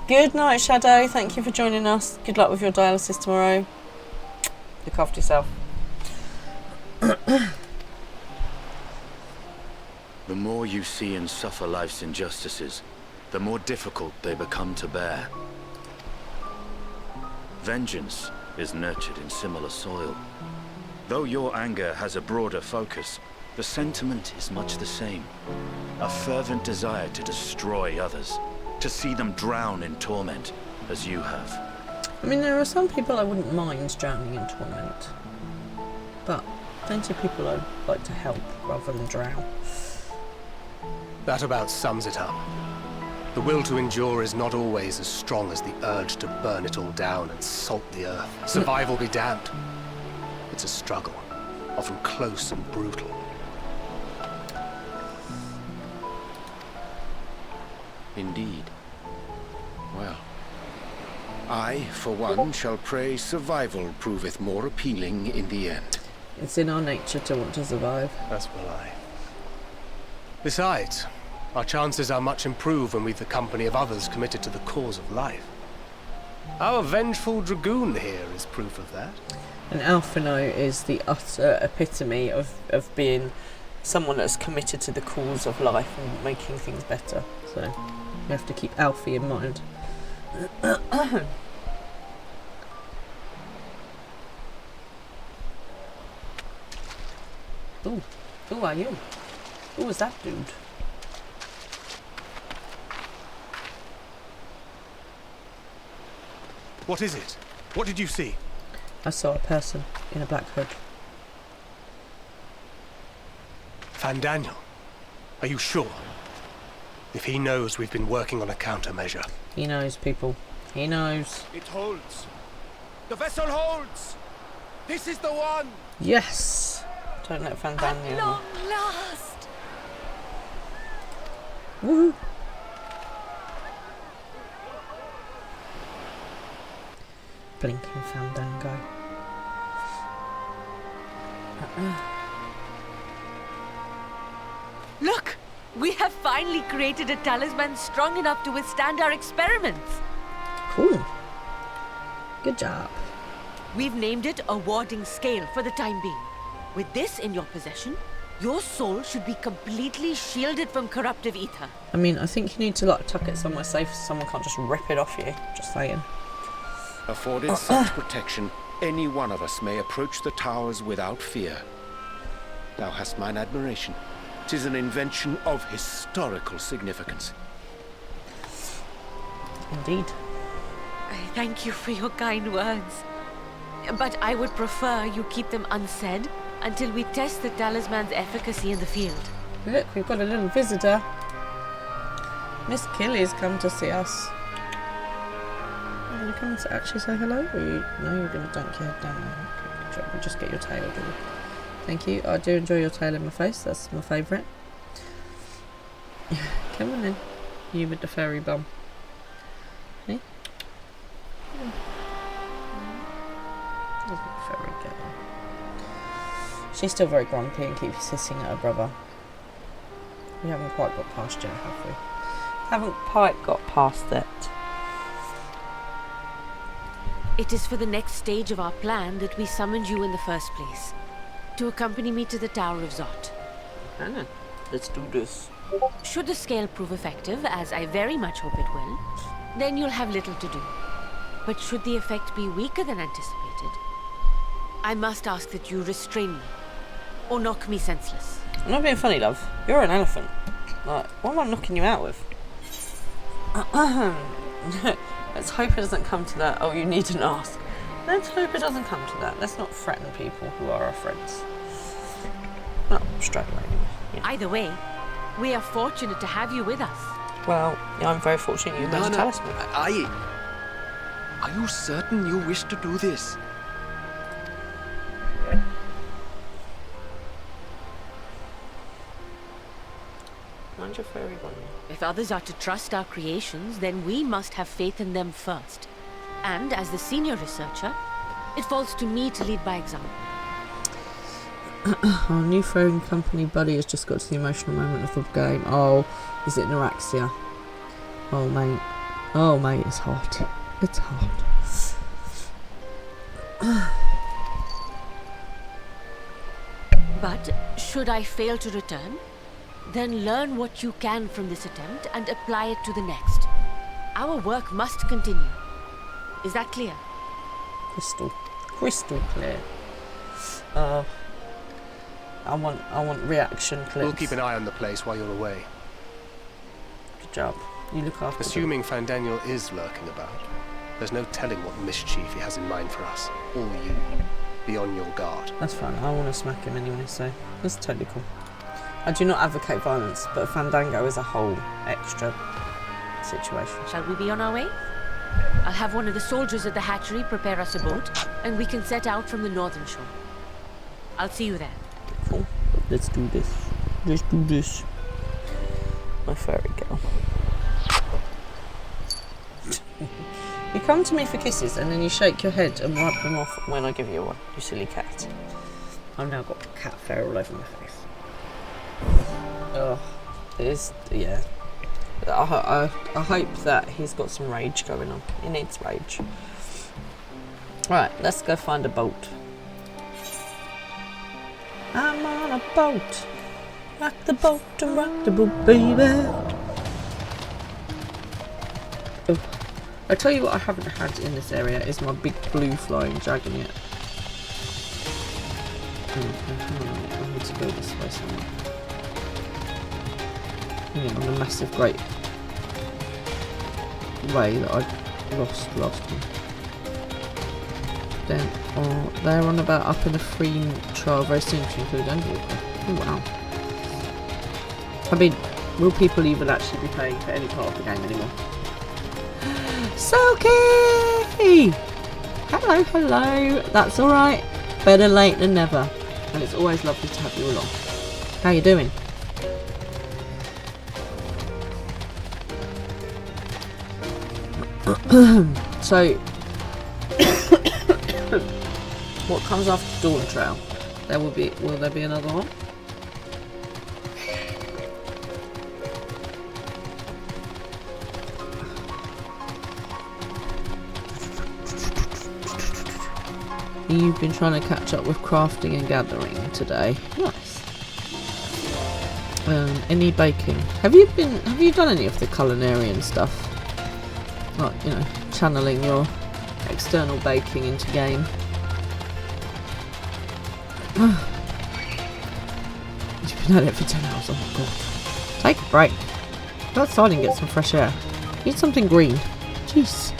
S1: Good night, Shadow. Thank you for joining us. Good luck with your dialysis tomorrow. Look after yourself.
S6: The more you see and suffer life's injustices, the more difficult they become to bear. Vengeance is nurtured in similar soil. Though your anger has a broader focus, the sentiment is much the same. A fervent desire to destroy others, to see them drown in torment, as you have.
S1: I mean, there are some people I wouldn't mind drowning in torment, but plenty of people I'd like to help rather than drown.
S5: That about sums it up. The will to endure is not always as strong as the urge to burn it all down and salt the earth. Survival be damned. It's a struggle, often close and brutal.
S7: Indeed. Well, I, for one, shall pray survival proveth more appealing in the end.
S1: It's in our nature to want to survive.
S5: As will I. Besides, our chances are much improved when we've the company of others committed to the cause of life. Our vengeful dragoon here is proof of that.
S1: And Alphino is the utter epitome of being someone that's committed to the cause of life and making things better. So we have to keep Alfie in mind. Ooh, who are you? Who is that dude?
S5: What is it? What did you see?
S1: I saw a person in a black hood.
S5: Fandaniel, are you sure? If he knows we've been working on a countermeasure.
S1: He knows, people. He knows.
S7: It holds. The vessel holds. This is the one.
S1: Yes! Don't let Fandaniel.
S8: At long last!
S1: Woohoo! Blinking Fandango.
S8: Look! We have finally created a talisman strong enough to withstand our experiments.
S1: Cool. Good job.
S8: We've named it a warding scale for the time being. With this in your possession, your soul should be completely shielded from corruptive ether.
S1: I mean, I think you need to like tuck it somewhere safe so someone can't just rip it off you. Just saying.
S7: Afforded such protection, any one of us may approach the towers without fear. Thou hast mine admiration. 'Tis an invention of historical significance.
S1: Indeed.
S8: I thank you for your kind words. But I would prefer you keep them unsaid until we test the talisman's efficacy in the field.
S1: Look, we've got a little visitor. Miss Killy's come to see us. Are you coming to actually say hello? Or no, you're going to dunk your head down. Okay, we'll just get your tail, do we? Thank you. I do enjoy your tail in my face. That's my favourite. Come on in. You with the furry bum. Hey? Furry girl. She's still very grumpy and keeps hissing at her brother. We haven't quite got past yet, have we? Haven't quite got past it.
S8: It is for the next stage of our plan that we summoned you in the first place. To accompany me to the Tower of Zot.
S1: Anna, let's do this.
S8: Should the scale prove effective, as I very much hope it will, then you'll have little to do. But should the effect be weaker than anticipated, I must ask that you restrain me, or knock me senseless.
S1: I'm not being funny, love. You're an elephant. Like, what am I knocking you out with? Let's hope it doesn't come to that. Oh, you need to ask. Let's hope it doesn't come to that. Let's not threaten people who are our friends. Not straight away, anyway. Yeah.
S8: Either way, we are fortunate to have you with us.
S1: Well, yeah, I'm very fortunate you managed to tell us.
S3: Are you certain you wish to do this?
S1: Mind your fairy bunny.
S8: If others are to trust our creations, then we must have faith in them first. And as the senior researcher, it falls to me to lead by example.
S1: Our new throwing company buddy has just got to the emotional moment of the game. Oh, is it Neuraxia? Oh, mate. Oh, mate, it's hot. It's hot.
S8: But should I fail to return, then learn what you can from this attempt and apply it to the next. Our work must continue. Is that clear?
S1: Crystal clear. I want reaction clips.
S5: We'll keep an eye on the place while you're away.
S1: Good job. You look after
S5: Assuming Fandaniel is lurking about. There's no telling what mischief he has in mind for us. Or you. Be on your guard.
S1: That's fine. I want to smack him anyway, so that's totally cool. I do not advocate violence, but Fandango is a whole extra situation.
S8: Shall we be on our way? I'll have one of the soldiers at the hatchery prepare us a boat, and we can set out from the northern shore. I'll see you there.
S1: Cool. Let's do this. Let's do this. My fairy girl. You come to me for kisses and then you shake your head and wipe them off when I give you one, you silly cat. I've now got cat fur all over my face. Oh, it is, yeah. I hope that he's got some rage going on. He needs rage. Right, let's go find a boat. I'm on a boat. Rock the boat and rock the boat, baby. Oh. I tell you what I haven't had in this area is my big blue flying dragon yet. I need to go this way somewhere. Yeah, on a massive great way that I lost last time. Then, they're on about up in a free trial very soon to include Endwalker. Oh wow. I mean, will people even actually be paying for any part of the game anymore? Soki! Hello, hello. That's alright. Better late than never. And it's always lovely to have you along. How you doing? So, what comes after Dawn Trail? Will there be another one? You've been trying to catch up with crafting and gathering today. Nice. Any baking? Have you done any of the culinary stuff? Like, you know, channeling your external baking into game. You've been at it for 10 hours, oh my god. Take a break. Go outside and get some fresh air. Eat something green. Jeez.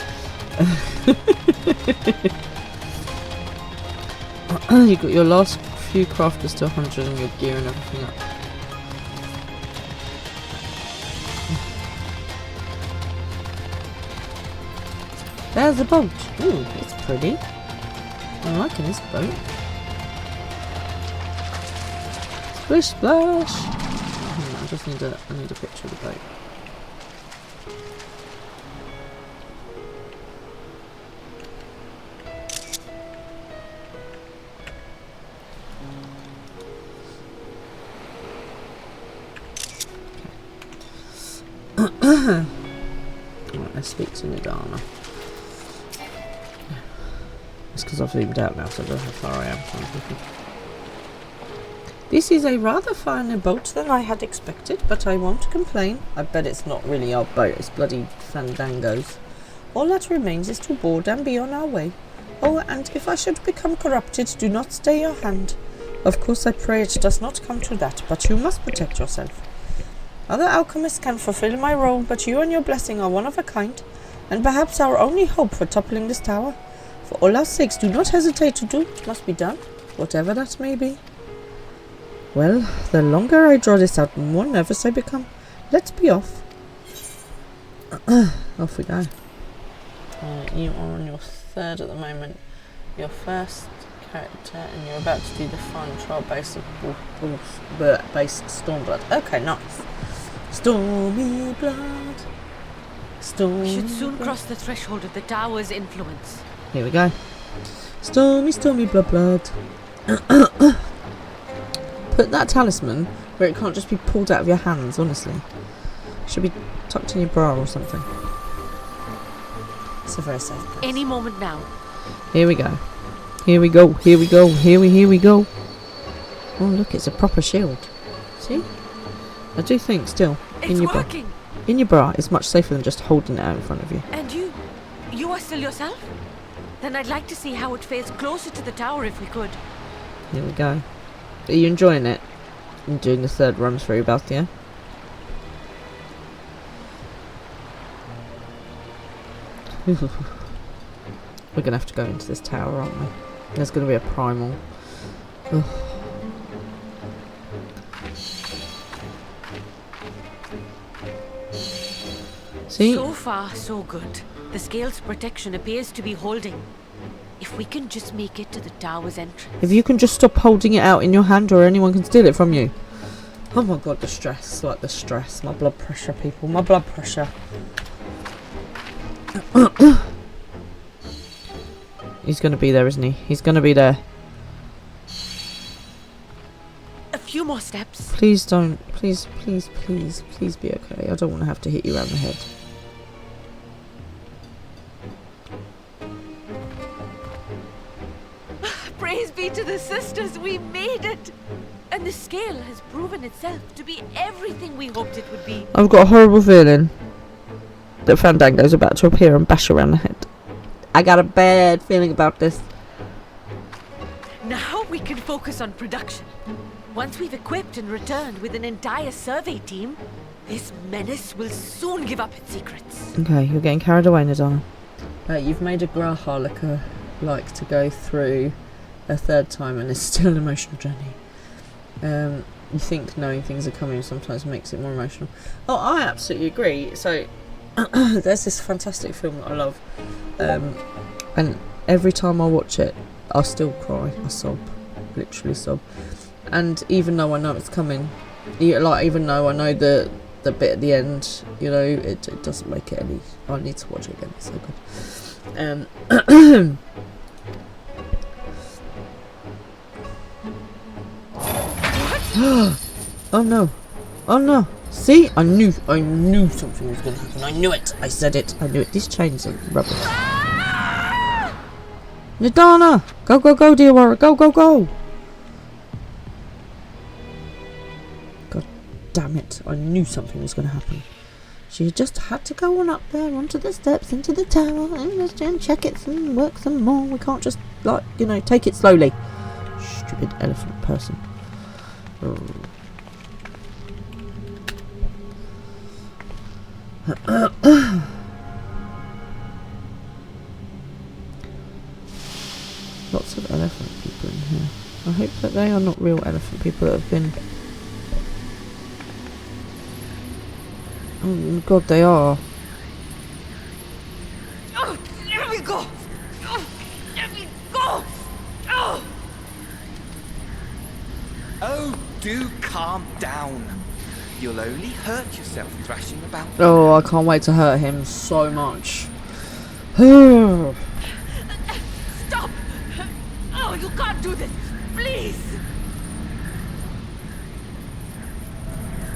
S1: You got your last few crafters to 100 and your gear and everything up. There's a boat. Ooh, it's pretty. I'm liking this boat. Splish splash. I just need a picture of the boat. Right, let's speak to Nidana. It's because I've zoomed out now, so I don't know how far I am from people. This is a rather finer boat than I had expected, but I won't complain. I bet it's not really our boat, it's bloody Fandango's. All that remains is to board and be on our way. Oh, and if I should become corrupted, do not stay your hand. Of course, I pray it does not come to that, but you must protect yourself. Other alchemists can fulfill my role, but you and your blessing are one of a kind, and perhaps our only hope for toppling this tower. For all our sakes, do not hesitate to do what must be done, whatever that may be. Well, the longer I draw this out, the more nervous I become. Let's be off. Off we go. You are on your third at the moment. Your first character, and you're about to do the fun trial based Stormblood. Okay, nice. Stormy blood.
S8: We should soon cross the threshold of the tower's influence.
S1: Here we go. Stormy, stormy blood. Put that talisman where it can't just be pulled out of your hands, honestly. It should be tucked in your bra or something. It's a very safe place.
S8: Any moment now.
S1: Here we go. Here we go. Here we go. Here we go. Oh look, it's a proper shield. See? I do think still
S8: It's working.
S1: In your bra is much safer than just holding it out in front of you.
S8: And you are still yourself? Then I'd like to see how it fares closer to the tower if we could.
S1: Here we go. Are you enjoying it? I'm doing the third run through, Balthia. We're gonna have to go into this tower, aren't we? There's gonna be a primal. Ugh. See?
S8: So far, so good. The scale's protection appears to be holding. If we can just make it to the tower's entrance.
S1: If you can just stop holding it out in your hand, or anyone can steal it from you. Oh my god, the stress. Like the stress. My blood pressure, people. My blood pressure. He's going to be there, isn't he? He's going to be there.
S8: A few more steps.
S1: Please don't. Please, please, please, please be okay. I don't want to have to hit you around the head.
S8: Praise be to the sisters, we made it! And the scale has proven itself to be everything we hoped it would be.
S1: I've got a horrible feeling that Fandango's about to appear and bash around the head. I got a bad feeling about this.
S8: Now we can focus on production. Once we've equipped and returned with an entire survey team, this menace will soon give up its secrets.
S1: Okay, you're getting carried away, Nadana. You've made a Graha like to go through a third time, and it's still an emotional journey. You think knowing things are coming sometimes makes it more emotional. Oh, I absolutely agree. So there's this fantastic film that I love, and every time I watch it, I still cry. I sob, literally sob. And even though I know it's coming, even though I know the bit at the end, you know, it doesn't make it any. I need to watch it again. It's so good. Oh no. Oh no. See? I knew something was going to happen. I knew it. I said it. I knew it. These chains are rubbish. Nadana! Go, go, go, dear Warrior. Go, go, go! God damn it. I knew something was going to happen. She just had to go on up there, onto the steps, into the tower, and check it and work some more. We can't just, like, you know, take it slowly. Stupid elephant person. Lots of elephant people in here. I hope that they are not real elephant people that have been... Oh god, they are.
S8: Oh, there we go! Oh, there we go! Oh!
S3: Oh, do calm down. You'll only hurt yourself thrashing about.
S1: Oh, I can't wait to hurt him so much.
S8: Stop! Oh, you can't do this! Please!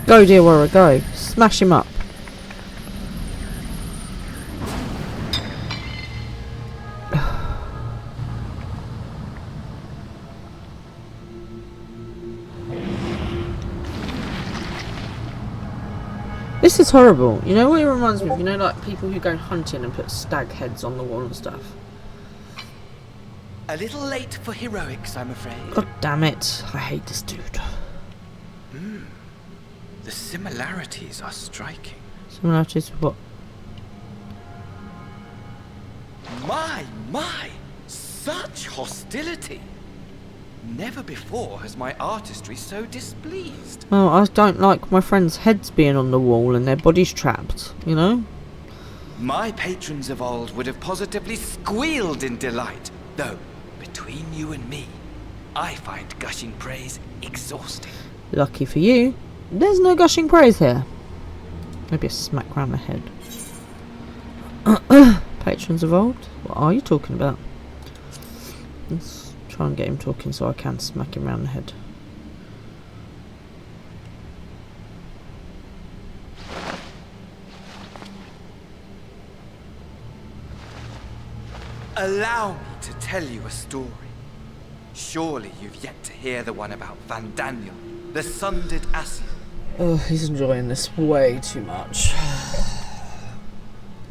S1: Go, dear Warrior, go. Smash him up. This is horrible. You know what it reminds me of? You know, like people who go hunting and put stag heads on the wall and stuff.
S3: A little late for heroics, I'm afraid.
S1: God damn it. I hate this dude.
S3: The similarities are striking.
S1: Similarities with what?
S3: My! Such hostility! Never before has my artistry so displeased.
S1: Well, I don't like my friends' heads being on the wall and their bodies trapped, you know?
S3: My patrons of old would have positively squealed in delight, though, between you and me, I find gushing praise exhausting.
S1: Lucky for you, there's no gushing praise here. Maybe a smack round the head. Patrons of old? What are you talking about? Let's try and get him talking so I can smack him round the head.
S3: Allow me to tell you a story. Surely you've yet to hear the one about Van Daniel, the sundered Asien.
S1: Oh, he's enjoying this way too much.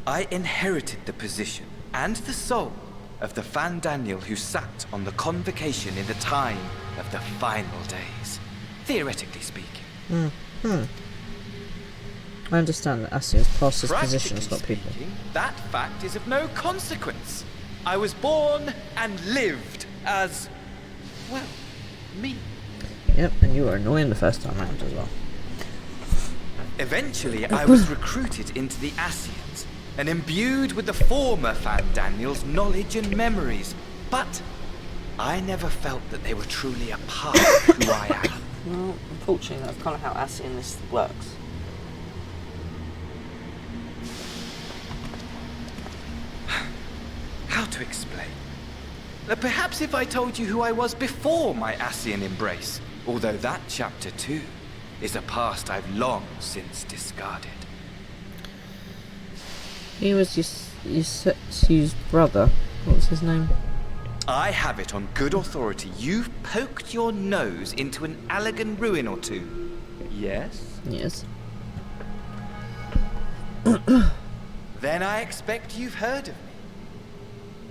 S3: I inherited the position and the soul of the Van Daniel who sat on the convocation in the time of the final days, theoretically speaking.
S1: I understand that Asia's past his position, it's not people.
S3: That fact is of no consequence. I was born and lived as, well, me.
S1: Yep, and you were annoying the first time round as well.
S3: Eventually, I was recruited into the Ascians and imbued with the former Fandaniel's knowledge and memories. But I never felt that they were truly a part of who I am.
S1: Well, unfortunately, that's kind of how Ascian this works.
S3: How to explain? Perhaps if I told you who I was before my Ascian embrace, although that chapter too is a past I've long since discarded.
S1: He was Setsu's brother. What was his name?
S3: I have it on good authority you've poked your nose into an Allegan ruin or two. Yes?
S1: Yes.
S3: Then I expect you've heard of me.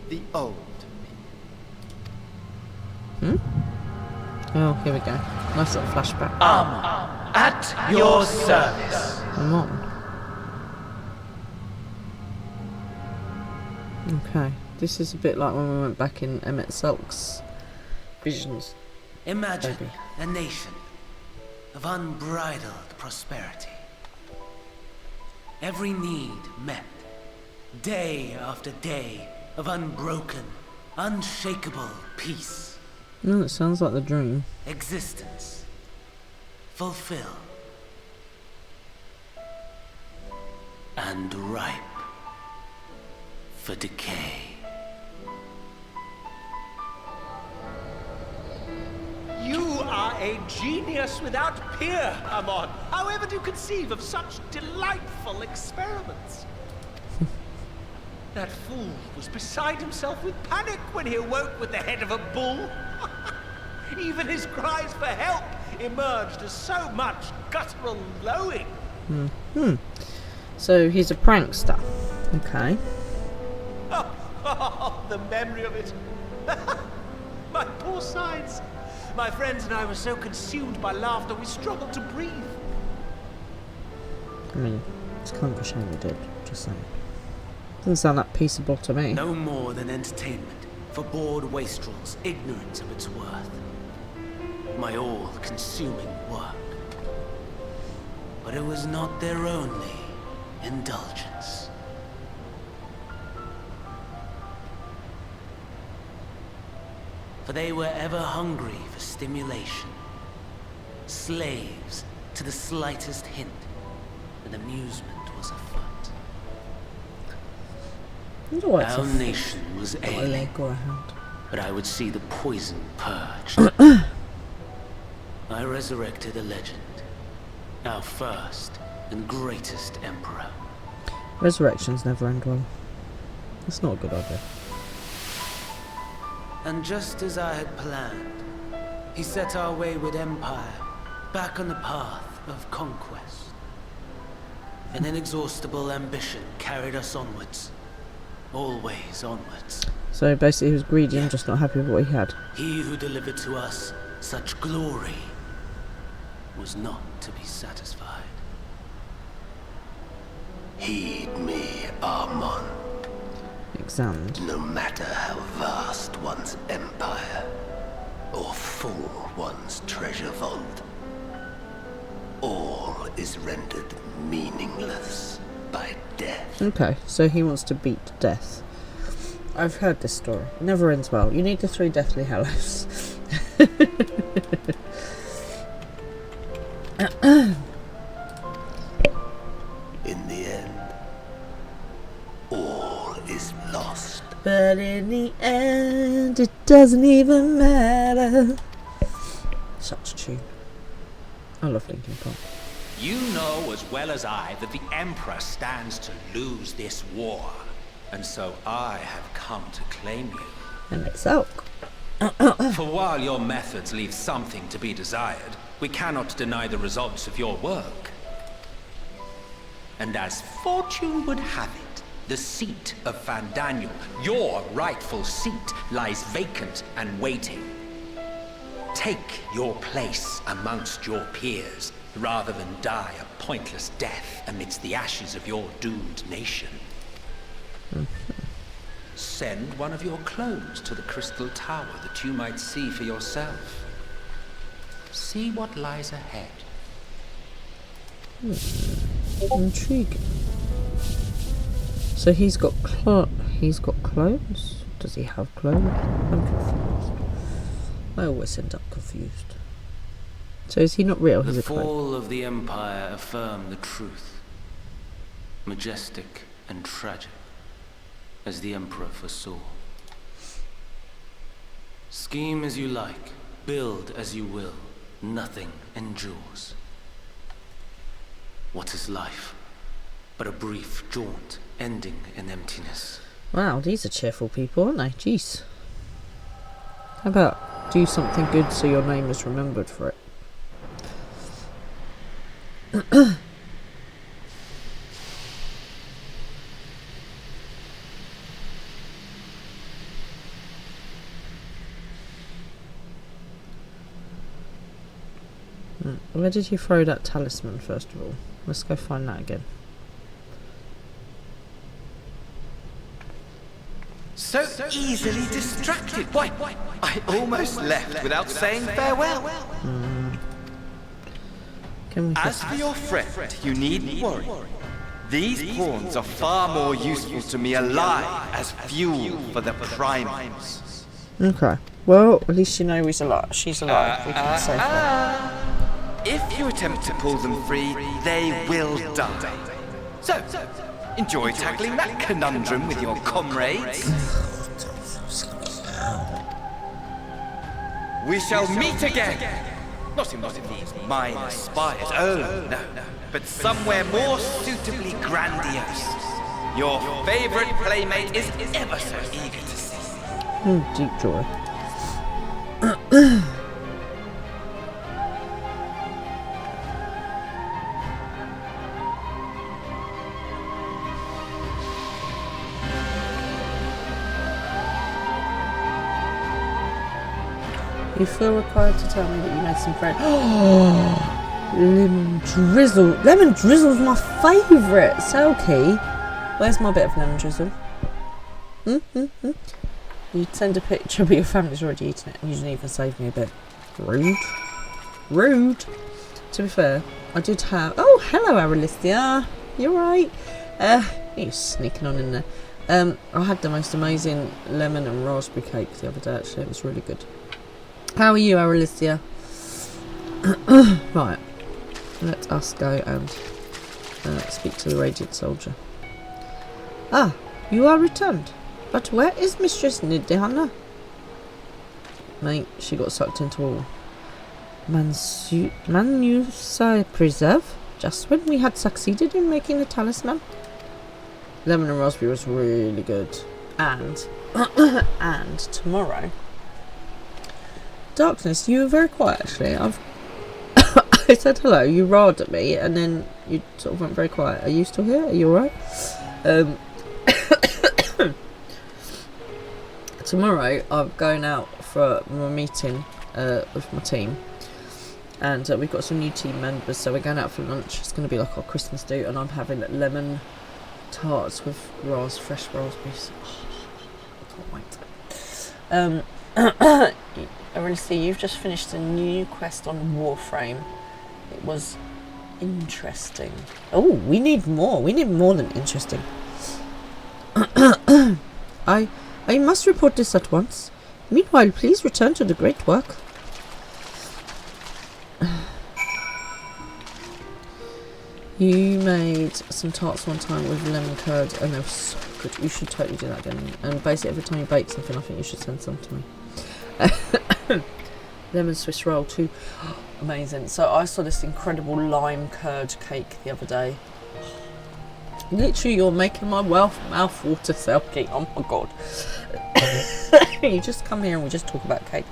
S3: The old
S1: Hmm? Oh, here we go. Nice little flashback.
S9: At your service.
S1: Come on. Okay. This is a bit like when we went back in Emmett Sulk's visions.
S9: Imagine
S1: Maybe.
S9: a nation of unbridled prosperity. Every need met. Day after day of unbroken, unshakable peace.
S1: No, it sounds like the dream.
S9: Existence fulfilled and ripe for decay.
S10: You are a genius without peer, Amon. However do you conceive of such delightful experiments? That fool was beside himself with panic when he awoke with the head of a bull. Even his cries for help emerged as so much guttural lowing.
S1: So he's a prankster. Okay.
S10: Oh, the memory of it. My poor sides. My friends and I were so consumed by laughter we struggled to breathe.
S1: I mean, it's kind of a shame we did. Just saying. Doesn't sound that peaceable to me.
S9: No more than entertainment for bored wastrels ignorant of its worth. My all-consuming work. But it was not their only indulgence. For they were ever hungry for stimulation. Slaves to the slightest hint that amusement was afoot.
S1: I wonder why it's
S9: Our
S1: a
S9: nation was
S1: got a
S9: ailing,
S1: leg or a hand.
S9: but I would see the poison purged. I resurrected a legend. Our first and greatest emperor.
S1: Resurrections never end well. That's not a good idea.
S9: And just as I had planned, he set our wayward empire back on the path of conquest. An inexhaustible ambition carried us onwards. Always onwards.
S1: So basically he was greedy and just not happy with what he had.
S9: He who delivered to us such glory was not to be satisfied.
S5: Heed me, Armand.
S1: Examined.
S5: No matter how vast one's empire, or full one's treasure vault, all is rendered meaningless by death.
S1: Okay, so he wants to beat death. I've heard this story. It never ends well. You need the 3 Deathly Hallows.
S5: In the end, all is lost.
S1: But in the end, it doesn't even matter. Such a tune. I love Linkin Park.
S10: You know as well as I that the Emperor stands to lose this war. And so I have come to claim you.
S1: And it's Elk.
S10: For while your methods leave something to be desired, we cannot deny the results of your work. And as fortune would have it, the seat of Fandaniel, your rightful seat, lies vacant and waiting. Take your place amongst your peers, rather than die a pointless death amidst the ashes of your doomed nation. send one of your clones to the Crystal Tower that you might see for yourself. See what lies ahead.
S1: Intriguing. So he's got clones? Does he have clones? I'm confused. I always end up confused. So is he not real? He's
S9: The
S1: a clone.
S9: fall of the Empire affirmed the truth. Majestic and tragic, as the Emperor foresaw. Scheme as you like, build as you will, nothing endures. What is life but a brief jaunt ending in emptiness?
S1: Wow, these are cheerful people, aren't they? Jeez. How about do something good so your name is remembered for it? Where did you throw that talisman, first of all? Let's go find that again.
S3: So easily distracted. Why, I almost left without saying farewell.
S1: Can we
S3: As for your friend, you needn't worry. These pawns are far more useful to me alive as fuel for the primates.
S1: Okay. Well, at least you know he's alive. She's alive. We can save her.
S3: If you attempt to pull them free, they will die. So, enjoy tackling that conundrum with your comrades. We shall meet again. Not in these minor spires, oh no, but somewhere more suitably grandiose. Your favorite playmate is ever so eager to see you.
S1: Deep joy. You feel required to tell me that you made some friends. Lemon drizzle. Lemon drizzle's my favourite. Selkie. Where's my bit of lemon drizzle? You'd send a picture, but your family's already eaten it, and you didn't even save me a bit. Rude. Rude. To be fair, I did have. Oh, hello, Aralistia. You're right. You're sneaking on in there. I had the most amazing lemon and raspberry cake the other day. Actually, it was really good. How are you, Aralistia? Right, let us go and speak to the Radiant Soldier. Ah, you are returned. But where is Mistress Nidiana? Mate, she got sucked into a Manusa preserve just when we had succeeded in making a talisman. Lemon and raspberry was really good. And, and tomorrow... Darkness, you were very quiet actually. I said hello, you roared at me, and then you sort of went very quiet. Are you still here? Are you alright? Tomorrow I'm going out for my meeting with my team, and we've got some new team members, so we're going out for lunch. It's going to be like our Christmas do, and I'm having lemon tarts with fresh raspberries. I can't wait. Honestly, you've just finished a new quest on Warframe. It was interesting. Oh, we need more. We need more than interesting. I must report this at once. Meanwhile, please return to the great work. You made some tarts one time with lemon curd, and they were so good. You should totally do that again. And basically, every time you bake something, I think you should send some to me. Lemon Swiss roll too. Amazing. So I saw this incredible lime curd cake the other day. Literally, you're making my mouth water, Selkie. Oh my god. You just come here and we just talk about cake.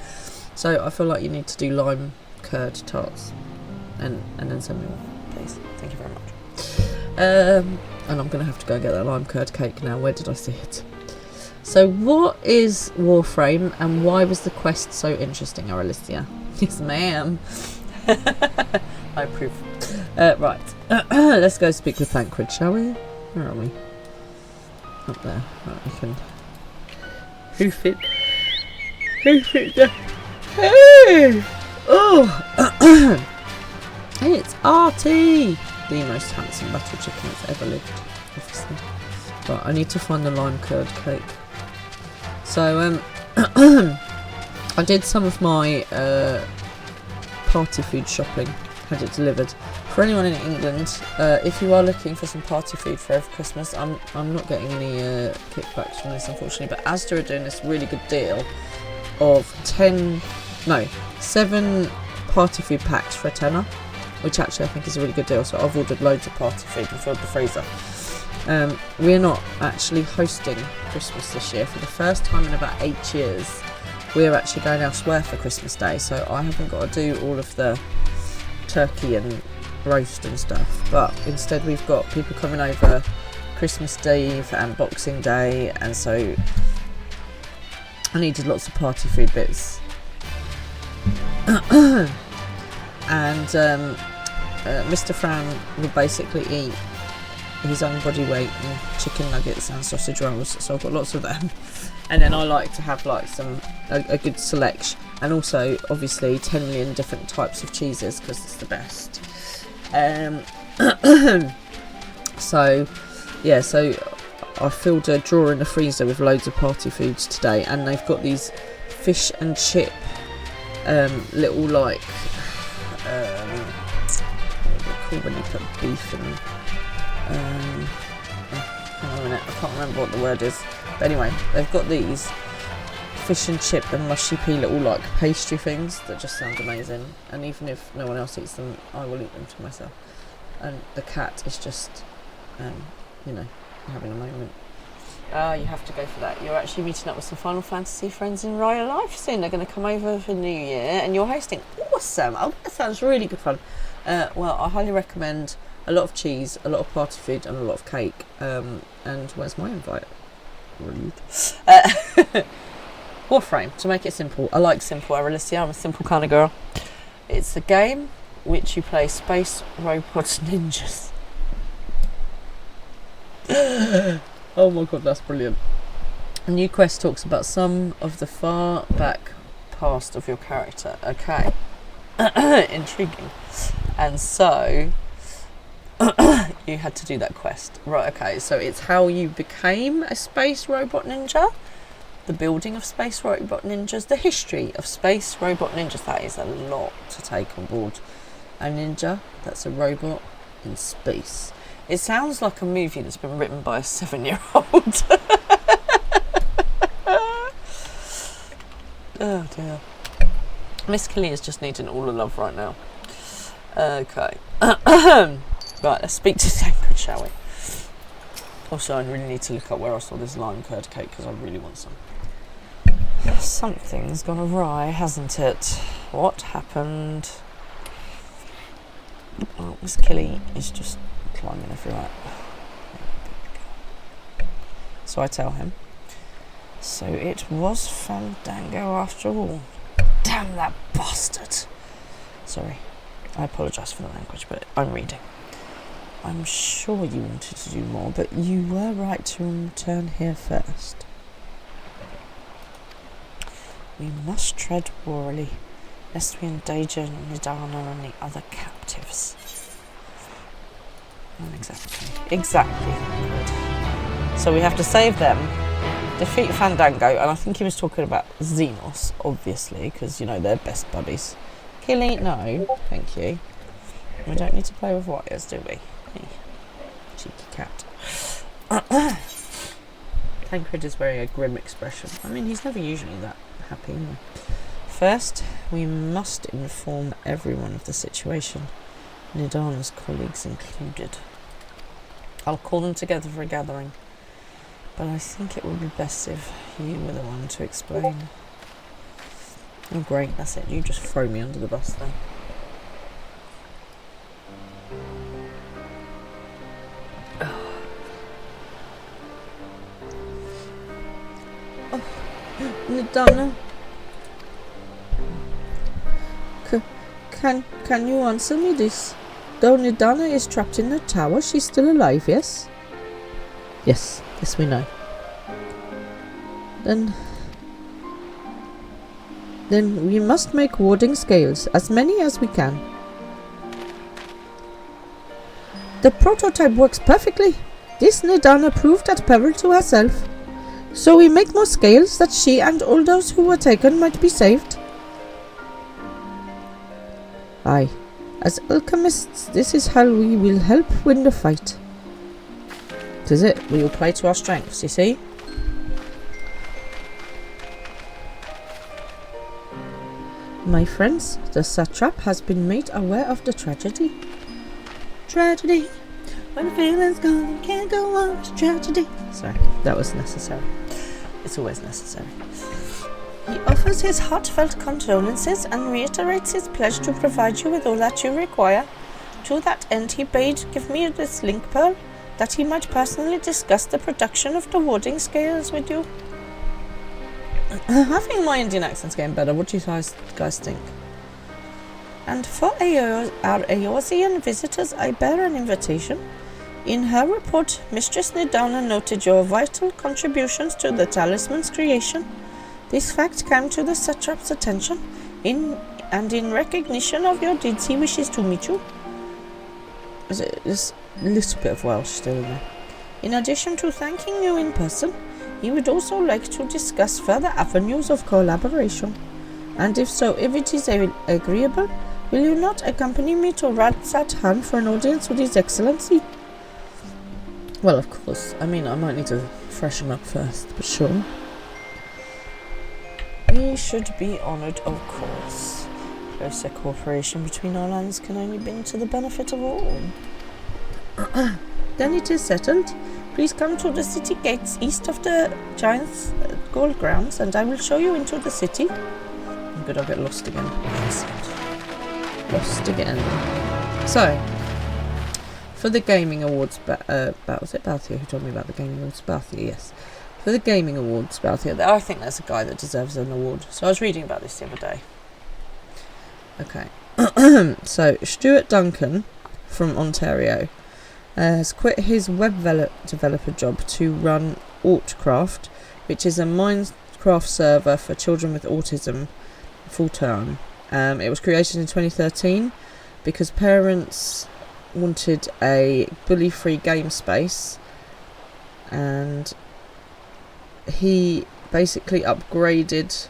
S1: So I feel like you need to do lime curd tarts, and then send me one, please. Thank you very much. And I'm gonna have to go get that lime curd cake now. Where did I see it? So what is Warframe, and why was the quest so interesting, Aralistia? Yes, ma'am. I approve. Right. Let's go speak with Thancred, shall we? Where are we? Up there. Right, we can Who fit the... Hey! Oh! It's Artie! The most handsome butter chicken that's ever lived, obviously. But I need to find the lime curd cake. So, I did some of my party food shopping, had it delivered. For anyone in England, if you are looking for some party food for over Christmas, I'm not getting any kickbacks from this, unfortunately, but Asda are doing this really good deal of 7 party food packs for a tenner, which actually I think is a really good deal. So I've ordered loads of party food and filled the freezer. We're not actually hosting Christmas this year. For the first time in about 8 years, we're actually going elsewhere for Christmas Day, so I haven't got to do all of the turkey and roast and stuff, but instead we've got people coming over Christmas Eve and Boxing Day, and so I needed lots of party food bits. And Mr. Fran would basically eat his own body weight in chicken nuggets and sausage rolls, so I've got lots of them. And then I like to have like a good selection, and also obviously 10 million different types of cheeses because it's the best. So yeah, so I filled a drawer in the freezer with loads of party foods today, and they've got these fish and chip little like what do they call when you put beef and hang on a minute, I can't remember what the word is, but anyway, they've got these fish and chip and mushy pea little like pastry things that just sound amazing, and even if no one else eats them, I will eat them to myself. And the cat is just you know, having a moment. You have to go for that. You're actually meeting up with some Final Fantasy friends in real life soon. They're going to come over for New Year and you're hosting. Awesome. Oh, that sounds really good fun. Well, I highly recommend a lot of cheese, a lot of party food and a lot of cake. And where's my invite? Rude. Warframe, to make it simple. I like simple, Alicia. I'm a simple kind of girl. It's a game which you play space robots ninjas. Oh my god, that's brilliant. A new quest talks about some of the far back past of your character. Okay. Intriguing. And so you had to do that quest. Right, okay, so it's how you became a space robot ninja, the building of space robot ninjas, the history of space robot ninjas. That is a lot to take on board. A ninja, that's a robot in space. It sounds like a movie that's been written by a 7-year-old. Oh dear. Miss Kelly is just needing all the love right now. Okay. Right, let's speak to Tancred, shall we? Also, I really need to look up where I saw this lime curd cake because I really want some. Something's gone awry, hasn't it? What happened? Oh, Miss Kelly is just climbing everywhere. So I tell him. So it was Fandango after all. Damn that bastard. Sorry. I apologise for the language, but I'm reading. I'm sure you wanted to do more, but you were right to return here first. We must tread warily, lest we endanger Nidana and the other captives. Exactly. So we have to save them, defeat Fandango, and I think he was talking about Xenos, obviously, because, you know, they're best buddies. Killy, no, thank you. We don't need to play with wires, do we? Hey, cheeky cat. Tancred is wearing a grim expression. I mean, he's never usually that happy. No. First, we must inform everyone of the situation, Nidana's colleagues included. I'll call them together for a gathering, but I think it would be best if you were the one to explain. Oh great, that's it. You just throw me under the bus then. Oh, Nidana. Can you answer me this? Though Nidana is trapped in the tower, she's still alive, yes? Yes, we know. Then Then we must make warding scales, as many as we can. The prototype works perfectly. This Nidana proved at peril to herself. So we make more scales that she and all those who were taken might be saved. Aye, as alchemists, this is how we will help win the fight. This is it. We will play to our strengths, you see? My friends, the satrap has been made aware of the tragedy. Tragedy. When feeling's gone, you can't go on. It's tragedy. Sorry, that was necessary. It's always necessary. He offers his heartfelt condolences and reiterates his pledge to provide you with all that you require. To that end, he bade give me this link pearl, that he might personally discuss the production of the warding scales with you. I think my Indian accent's getting better. What do you guys think? And for our Eorzean visitors, I bear an invitation. In her report, Mistress Nidana noted your vital contributions to the talisman's creation. This fact came to the satrap's attention, in recognition of your deeds, he wishes to meet you. There's a little bit of Welsh still in there. In addition to thanking you in person, he would also like to discuss further avenues of collaboration. And if so, if it is agreeable, will you not accompany me to Radsat Han for an audience with His Excellency? Well, of course. I mean, I might need to freshen up first, but sure. We should be honoured, of course. Closer cooperation between our lands can only be to the benefit of all. Then it is settled. Please come to the city gates east of the Giant's Gold Grounds, and I will show you into the city. I'm good, I'll get lost again. Lost again. So, for the Gaming Awards, was it Balthier who told me about the Gaming Awards? Balthier, yes. For the Gaming Awards, Balthier, I think there's a guy that deserves an award. So I was reading about this the other day. Okay. So, Stuart Duncan from Ontario has quit his web developer job to run Altcraft, which is a Minecraft server for children with autism, full-time. It was created in 2013 because parents wanted a bully-free game space, and he basically upgraded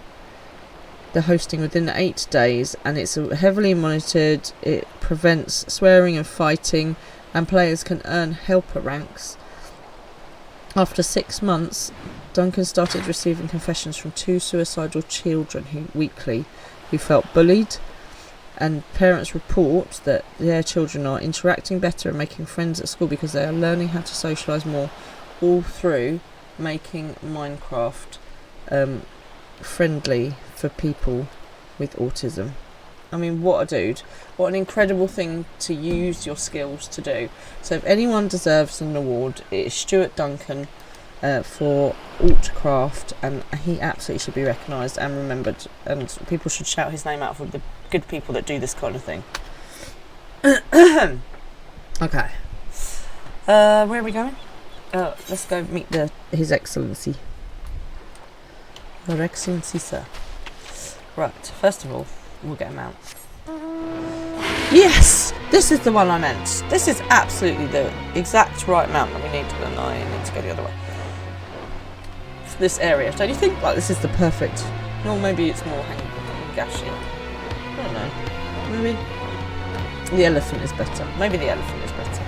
S1: the hosting within 8 days, and it's heavily monitored. It prevents swearing and fighting, and players can earn helper ranks. After 6 months, Duncan started receiving confessions from 2 suicidal children weekly who felt bullied, and parents report that their children are interacting better and making friends at school because they are learning how to socialise more, all through making Minecraft friendly for people with autism. I mean, what a dude. What an incredible thing to use your skills to do. So if anyone deserves an award, it is Stuart Duncan for Altcraft, and he absolutely should be recognised and remembered, and people should shout his name out for the good people that do this kind of thing. Okay. Where are we going? Let's go meet His Excellency. Your Excellency, sir. Right, first of all, we'll get a mount. Yes! This is the one I meant. This is absolutely the exact right mount that we need, and I need to go the other way. For this area, don't you think? Like, this is the perfect... Or maybe it's more gashy. I don't know. Maybe the elephant is better. Maybe the elephant is better.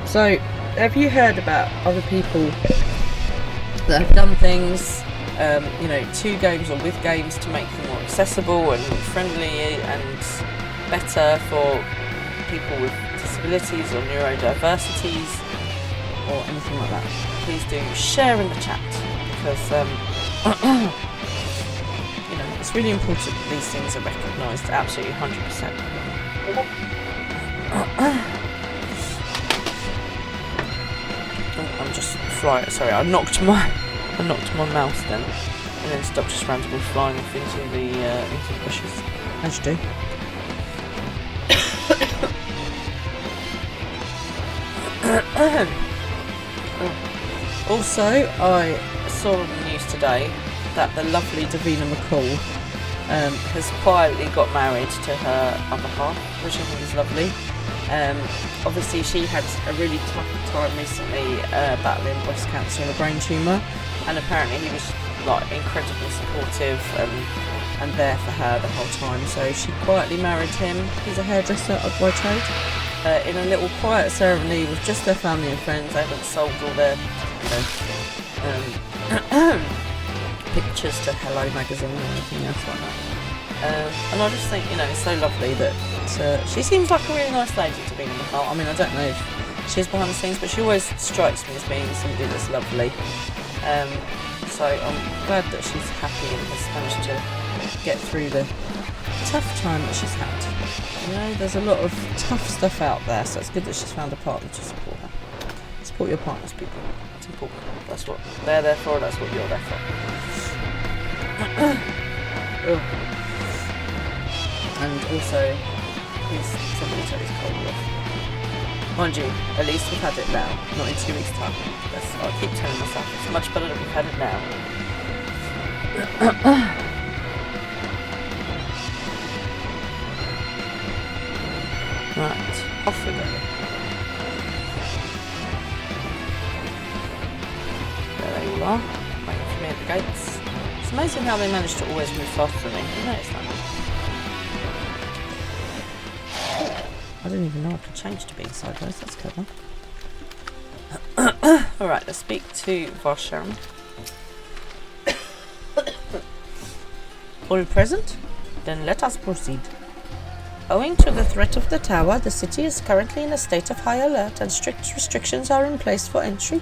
S1: So, have you heard about other people that have done things, to games or with games to make them more accessible and friendly and better for people with disabilities or neurodiversities or anything like that? Please do share in the chat, because it's really important that these things are recognised absolutely 100%. I'm just flying. Sorry, I knocked my mouse then, and then stopped just randomly flying off into the bushes. As you do. Also, I saw on the news today that the lovely Davina McCall has quietly got married to her other half, which I think is lovely. Obviously she had a really tough time recently battling breast cancer and a brain tumour, and apparently he was like incredibly supportive and there for her the whole time, so she quietly married him. He's a hairdresser by trade, in a little quiet ceremony with just their family and friends. They haven't sold all their pictures to Hello magazine or anything else like that. And I just think, it's so lovely that she seems like a really nice lady to be in the heart. I mean, I don't know if she's behind the scenes, but she always strikes me as being somebody that's lovely. So I'm glad that she's happy and has managed to get through the tough time that she's had. There's a lot of tough stuff out there, so it's good that she's found a partner to support her. Support your partners, people. It's important. That's what they're there for, that's what you're there for. And also, somebody took his cold off. Mind you, at least we've had it now, not in 2 weeks' time. I keep telling myself it's much better that we've had it now. Right, off we go. There you are, waiting for me at the gates. It's amazing how they manage to always move faster than me. You notice that? I didn't even know I could change to being sideways, that's clever. Alright, let's speak to Varshan. All present? Then let us proceed. Owing to the threat of the tower, the city is currently in a state of high alert and strict restrictions are in place for entry.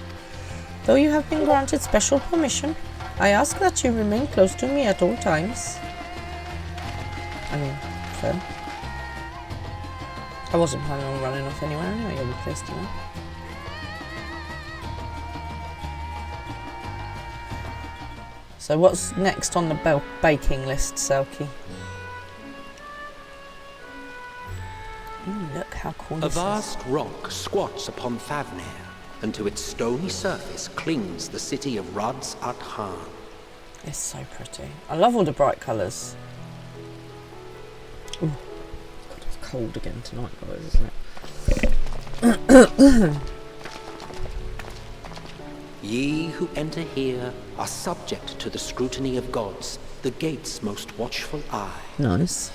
S1: Though you have been granted special permission, I ask that you remain close to me at all times. I mean, fair. I wasn't planning on running off anywhere anyway, you'll be pleased to know. So what's next on the baking list, Selkie? Look how cool this is.
S10: A vast rock squats upon Thavnir, and to its stony surface clings the city of Rads at Han.
S1: It's so pretty. I love all the bright colours. Ooh. God, it's cold again tonight, guys, isn't it?
S10: Ye who enter here are subject to the scrutiny of gods, the gate's most watchful eye.
S1: Nice.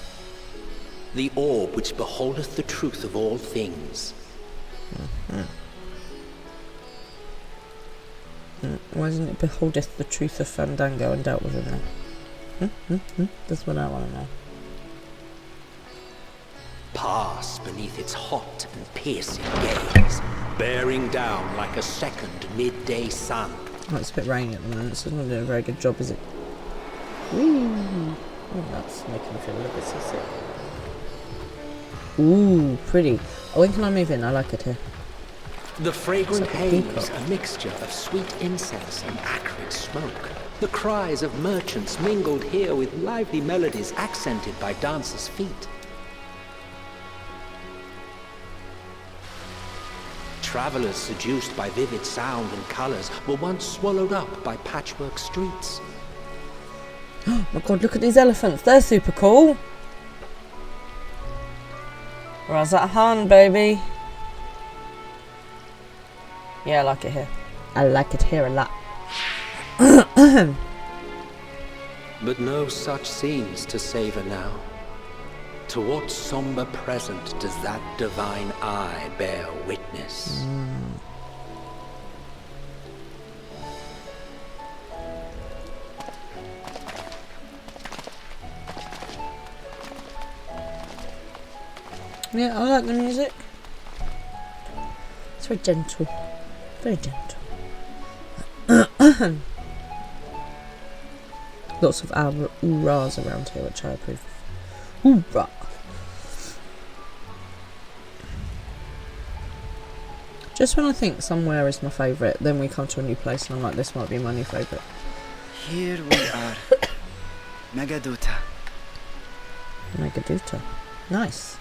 S10: The orb which beholdeth the truth of all things.
S1: Why isn't it beholdeth the truth of Fandango and dealt with it now? That's what I want to know.
S10: Pass beneath its hot and piercing gaze, bearing down like a second midday sun.
S1: Oh, it's a bit rainy at the moment, so it's not doing a very good job, is it? Woo! Oh, that's making me feel a little bit seasick. Ooh, pretty. Oh, when can I move in? I like it here.
S10: The fragrant
S1: It's like a
S10: haze,
S1: peacock.
S10: a mixture of sweet incense and acrid smoke. The cries of merchants mingled here with lively melodies accented by dancers' feet. Travelers seduced by vivid sound and colors were once swallowed up by patchwork streets.
S1: Oh my god, look at these elephants. They're super cool. Rads at Han, baby. Yeah, I like it here. I like it here a lot.
S10: But no such scenes to savor now. To what somber present does that divine eye bear witness?
S1: Yeah, I like the music. It's very gentle. Very gentle. Lots of ooh-rahs around here, which I approve of. Ooh-rah. Just when I think somewhere is my favourite, then we come to a new place and I'm like, this might be my new favourite.
S11: Here we are. Megaduta.
S1: Megaduta. Nice.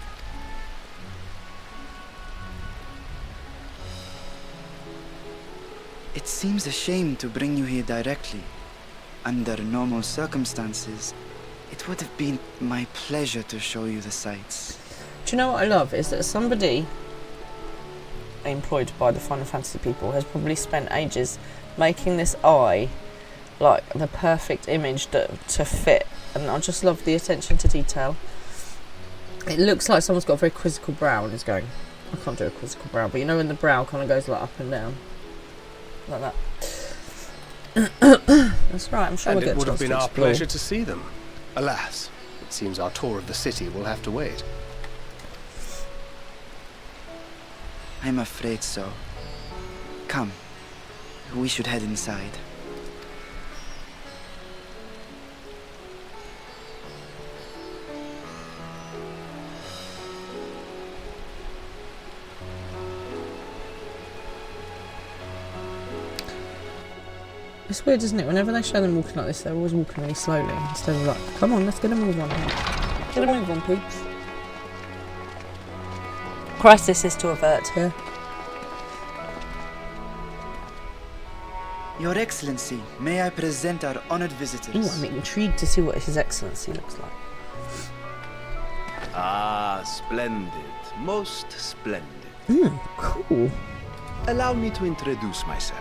S11: It seems a shame to bring you here directly. Under normal circumstances, it would have been my pleasure to show you the sights.
S1: Do you know what I love? Is that somebody employed by the Final Fantasy people has probably spent ages making this eye like the perfect image to fit, and I just love the attention to detail. It looks like someone's got a very quizzical brow and is going, I can't do a quizzical brow, but you know when the brow kind of goes like up and down like that. That's right, I'm sure
S5: And
S1: we'll get
S5: it would have been our
S1: explore.
S5: pleasure to see them. Alas, it seems our tour of the city will have to wait.
S11: I'm afraid so. Come, we should head inside.
S1: It's weird, isn't it? Whenever they show them walking like this, they're always walking really slowly instead of like, come on, let's get a move on. Get a move on, peeps. Crisis is to avert here.
S11: Your Excellency, may I present our honored visitors?
S1: Ooh, I'm intrigued to see what His Excellency looks like.
S12: Ah, splendid. Most splendid.
S1: Cool.
S12: Allow me to introduce myself.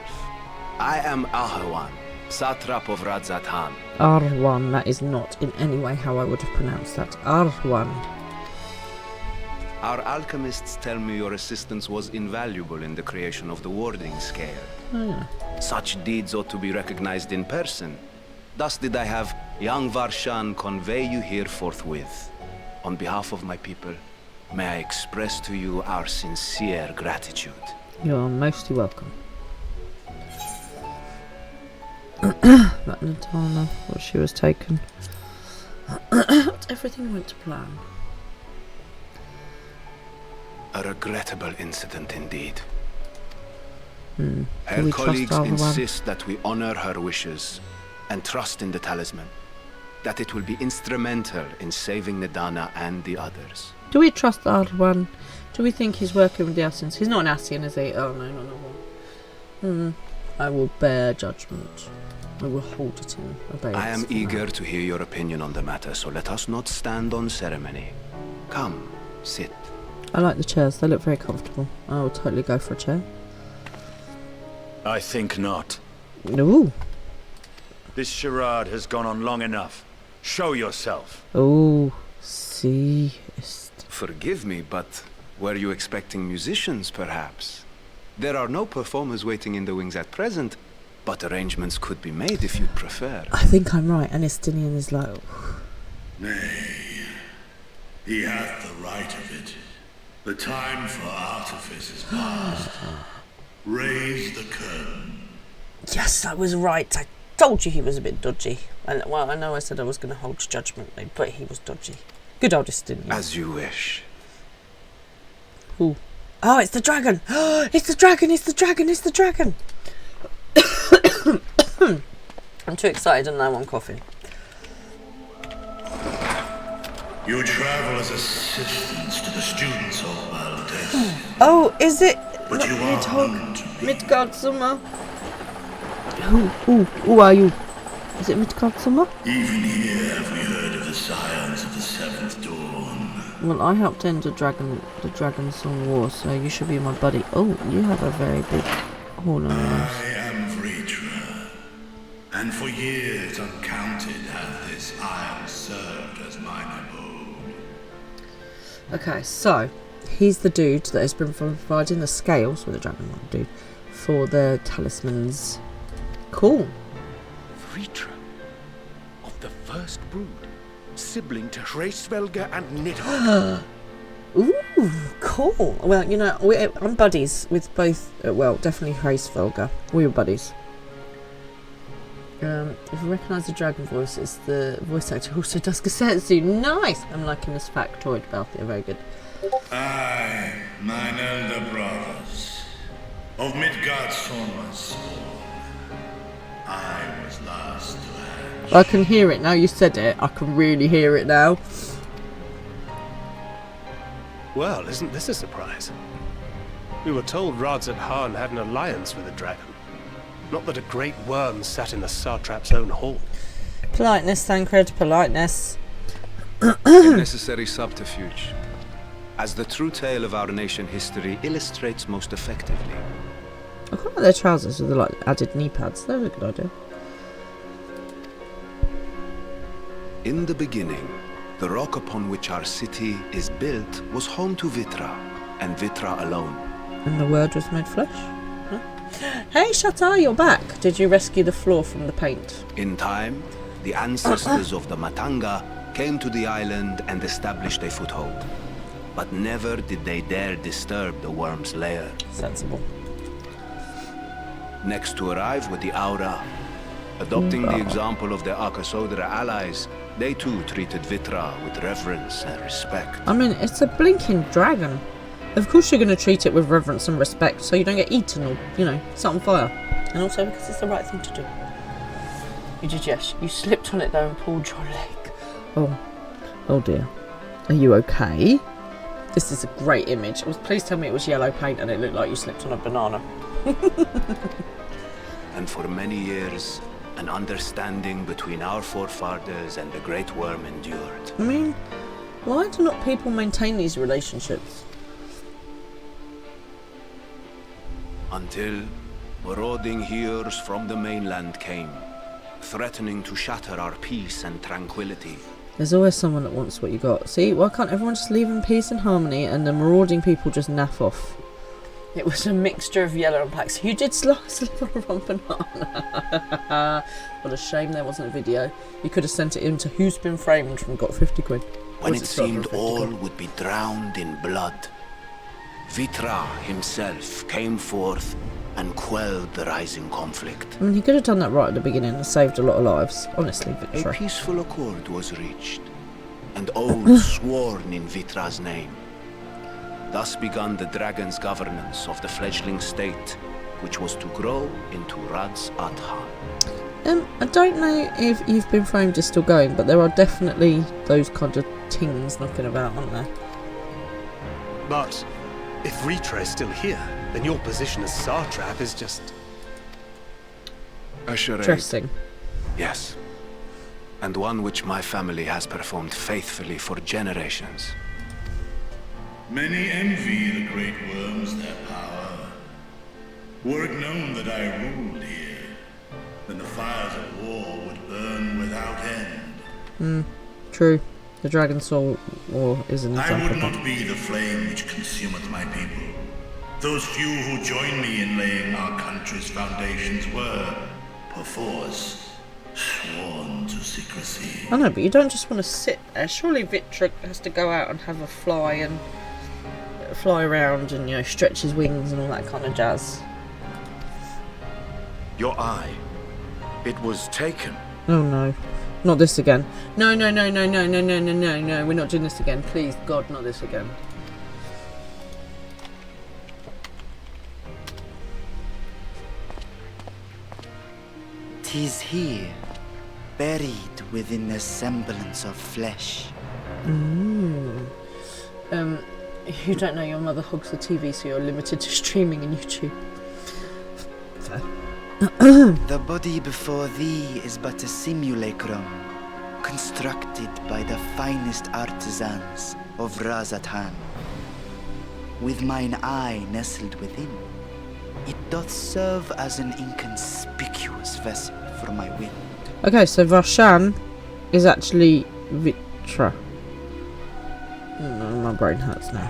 S12: I am Ahawan, Satrap of Radzatan.
S1: Arwan, that is not in any way how I would have pronounced that. Arwan.
S12: Our alchemists tell me your assistance was invaluable in the creation of the warding scale. Such deeds ought to be recognized in person. Thus did I have young Varshan convey you here forthwith. On behalf of my people, may I express to you our sincere gratitude.
S1: You are mostly welcome. That Natana, what she was taken. Everything went to plan.
S12: A regrettable incident indeed.
S1: Do
S12: Her
S1: we trust
S12: colleagues
S1: Arwan?
S12: insist that we honor her wishes and trust in the talisman. That it will be instrumental in saving Nidana and the others.
S1: Do we trust Arwan? Do we think he's working with the Asians? He's not an Asian, is he? Oh no, not one. I will bear judgment. I will hold it in abeyance.
S12: I am
S1: for
S12: eager
S1: now.
S12: to hear your opinion on the matter, so let us not stand on ceremony. Come, sit.
S1: I like the chairs, they look very comfortable. I will totally go for a chair.
S6: I think not.
S1: Ooh.
S6: This charade has gone on long enough. Show yourself.
S1: Oh, see.
S12: Forgive me, but were you expecting musicians, perhaps? There are no performers waiting in the wings at present, but arrangements could be made if you'd prefer.
S1: I think I'm right, and Estinian is like...
S13: Nay, he hath the right of it. The time for artifice is past. Raise the curtain.
S1: Yes, I was right. I told you he was a bit dodgy. Well, I know I said I was going to hold judgment, but he was dodgy. Good old Estinian.
S12: As you wish.
S1: Ooh. Oh, it's the dragon! It's the dragon! It's the dragon! It's the dragon! I'm too excited and now I'm coughing.
S13: You travel as assistants to the students of Valdez.
S1: Oh, is it?
S13: But you are unknown to me.
S1: Midgard Summer? Who are you? Is it Midgard Summer?
S13: Even here have we heard of the scions of the Seventh Dawn.
S1: Well, I helped end the Dragon Song War, so you should be my buddy. Oh, you have a very big horn on your nose.
S13: I am Vritra, and for years uncounted hath this isle served as mine abode.
S1: Okay, so he's the dude that has been providing the scales with the dragon dude for the talismans. Cool.
S7: Vritra, of the first brood, sibling to Hraesvelga and Nidhogg.
S1: Ooh, cool. Well, you know, I'm buddies with both, well, definitely Hraesvelga. We were buddies. If you recognise the dragon voice, it's the voice actor who also does Gasetsu. Nice! I'm liking this factoid about it, very good.
S13: I, mine elder brothers, of Midgard Sorma's spawn, I was last to hatch.
S1: I can hear it now you said it. I can really hear it now.
S5: Well, isn't this a surprise? We were told Radzat Han had an alliance with the dragon. Not that a great worm sat in the Satrap's own hall.
S1: Politeness, Thancred, politeness.
S12: A necessary subterfuge, as the true tale of our nation history illustrates most effectively.
S1: I quite like their trousers with the like added knee pads. They're a good idea.
S12: In the beginning, the rock upon which our city is built was home to Vitra, and Vitra alone.
S1: And the word was made flesh? Huh? Hey, Shatar, you're back. Did you rescue the floor from the paint?
S12: In time, the ancestors of the Matanga came to the island and established a foothold. But never did they dare disturb the worm's lair.
S1: Sensible.
S12: Next to arrive were the Aura. Adopting the example of their Akasodra allies, they too treated Vitra with reverence and respect.
S1: I mean, it's a blinking dragon. Of course you're going to treat it with reverence and respect so you don't get eaten or, you know, set on fire. And also because it's the right thing to do. You did, yes. You slipped on it though and pulled your leg. Oh dear. Are you okay? This is a great image. Please tell me it was yellow paint and it looked like you slipped on a banana.
S12: And for many years, an understanding between our forefathers and the Great Worm endured.
S1: I mean, why do not people maintain these relationships?
S12: Until marauding heroes from the mainland came, threatening to shatter our peace and tranquility.
S1: There's always someone that wants what you got. See, why can't everyone just live in peace and harmony and the marauding people just naff off? It was a mixture of yellow and black. So you did slip on a wrong banana. What a shame there wasn't a video. You could have sent it in to Who's Been Framed and got 50 quid.
S12: When it seemed all would be drowned in blood, Vitra himself came forth and quelled the rising conflict.
S1: I mean, he could have done that right at the beginning and saved a lot of lives. Honestly, Vitra.
S12: A peaceful accord was reached, and oaths sworn in Vitra's name. Thus began the dragon's governance of the fledgling state, which was to grow into Rad's Adhan.
S1: I don't know if You've Been Framed is still going, but there are definitely those kind of tings knocking about, aren't there?
S5: But if Vitra is still here, then your position as Satrap is just...
S12: a charade.
S1: Interesting.
S12: Yes. And one which my family has performed faithfully for generations.
S13: Many envy the great worms their power. Were it known that I ruled here, then the fires of war would burn without end.
S1: True. The Dragon Soul War is an example.
S13: I would not be the flame which consumeth my people. Those few who join me in laying our country's foundations were, perforce, sworn to secrecy.
S1: I know, but you don't just want to sit there. Surely Vitra has to go out and have a fly and fly around and, you know, stretch his wings and all that kind of jazz.
S6: Your eye. It was taken.
S1: Oh no. Not this again. No, no, no, no, no, no, no, no, no, no. We're not doing this again. Please, God, not this again.
S11: "'Tis here, buried within the semblance of flesh."
S1: You don't know your mother hogs the TV, so you're limited to streaming and YouTube. Fair.
S11: The body before thee is but a simulacrum, constructed by the finest artisans of Razatan. With mine eye nestled within, it doth serve as an inconspicuous vessel for my wind.
S1: Okay, so Varshan is actually Vitra. My brain hurts now.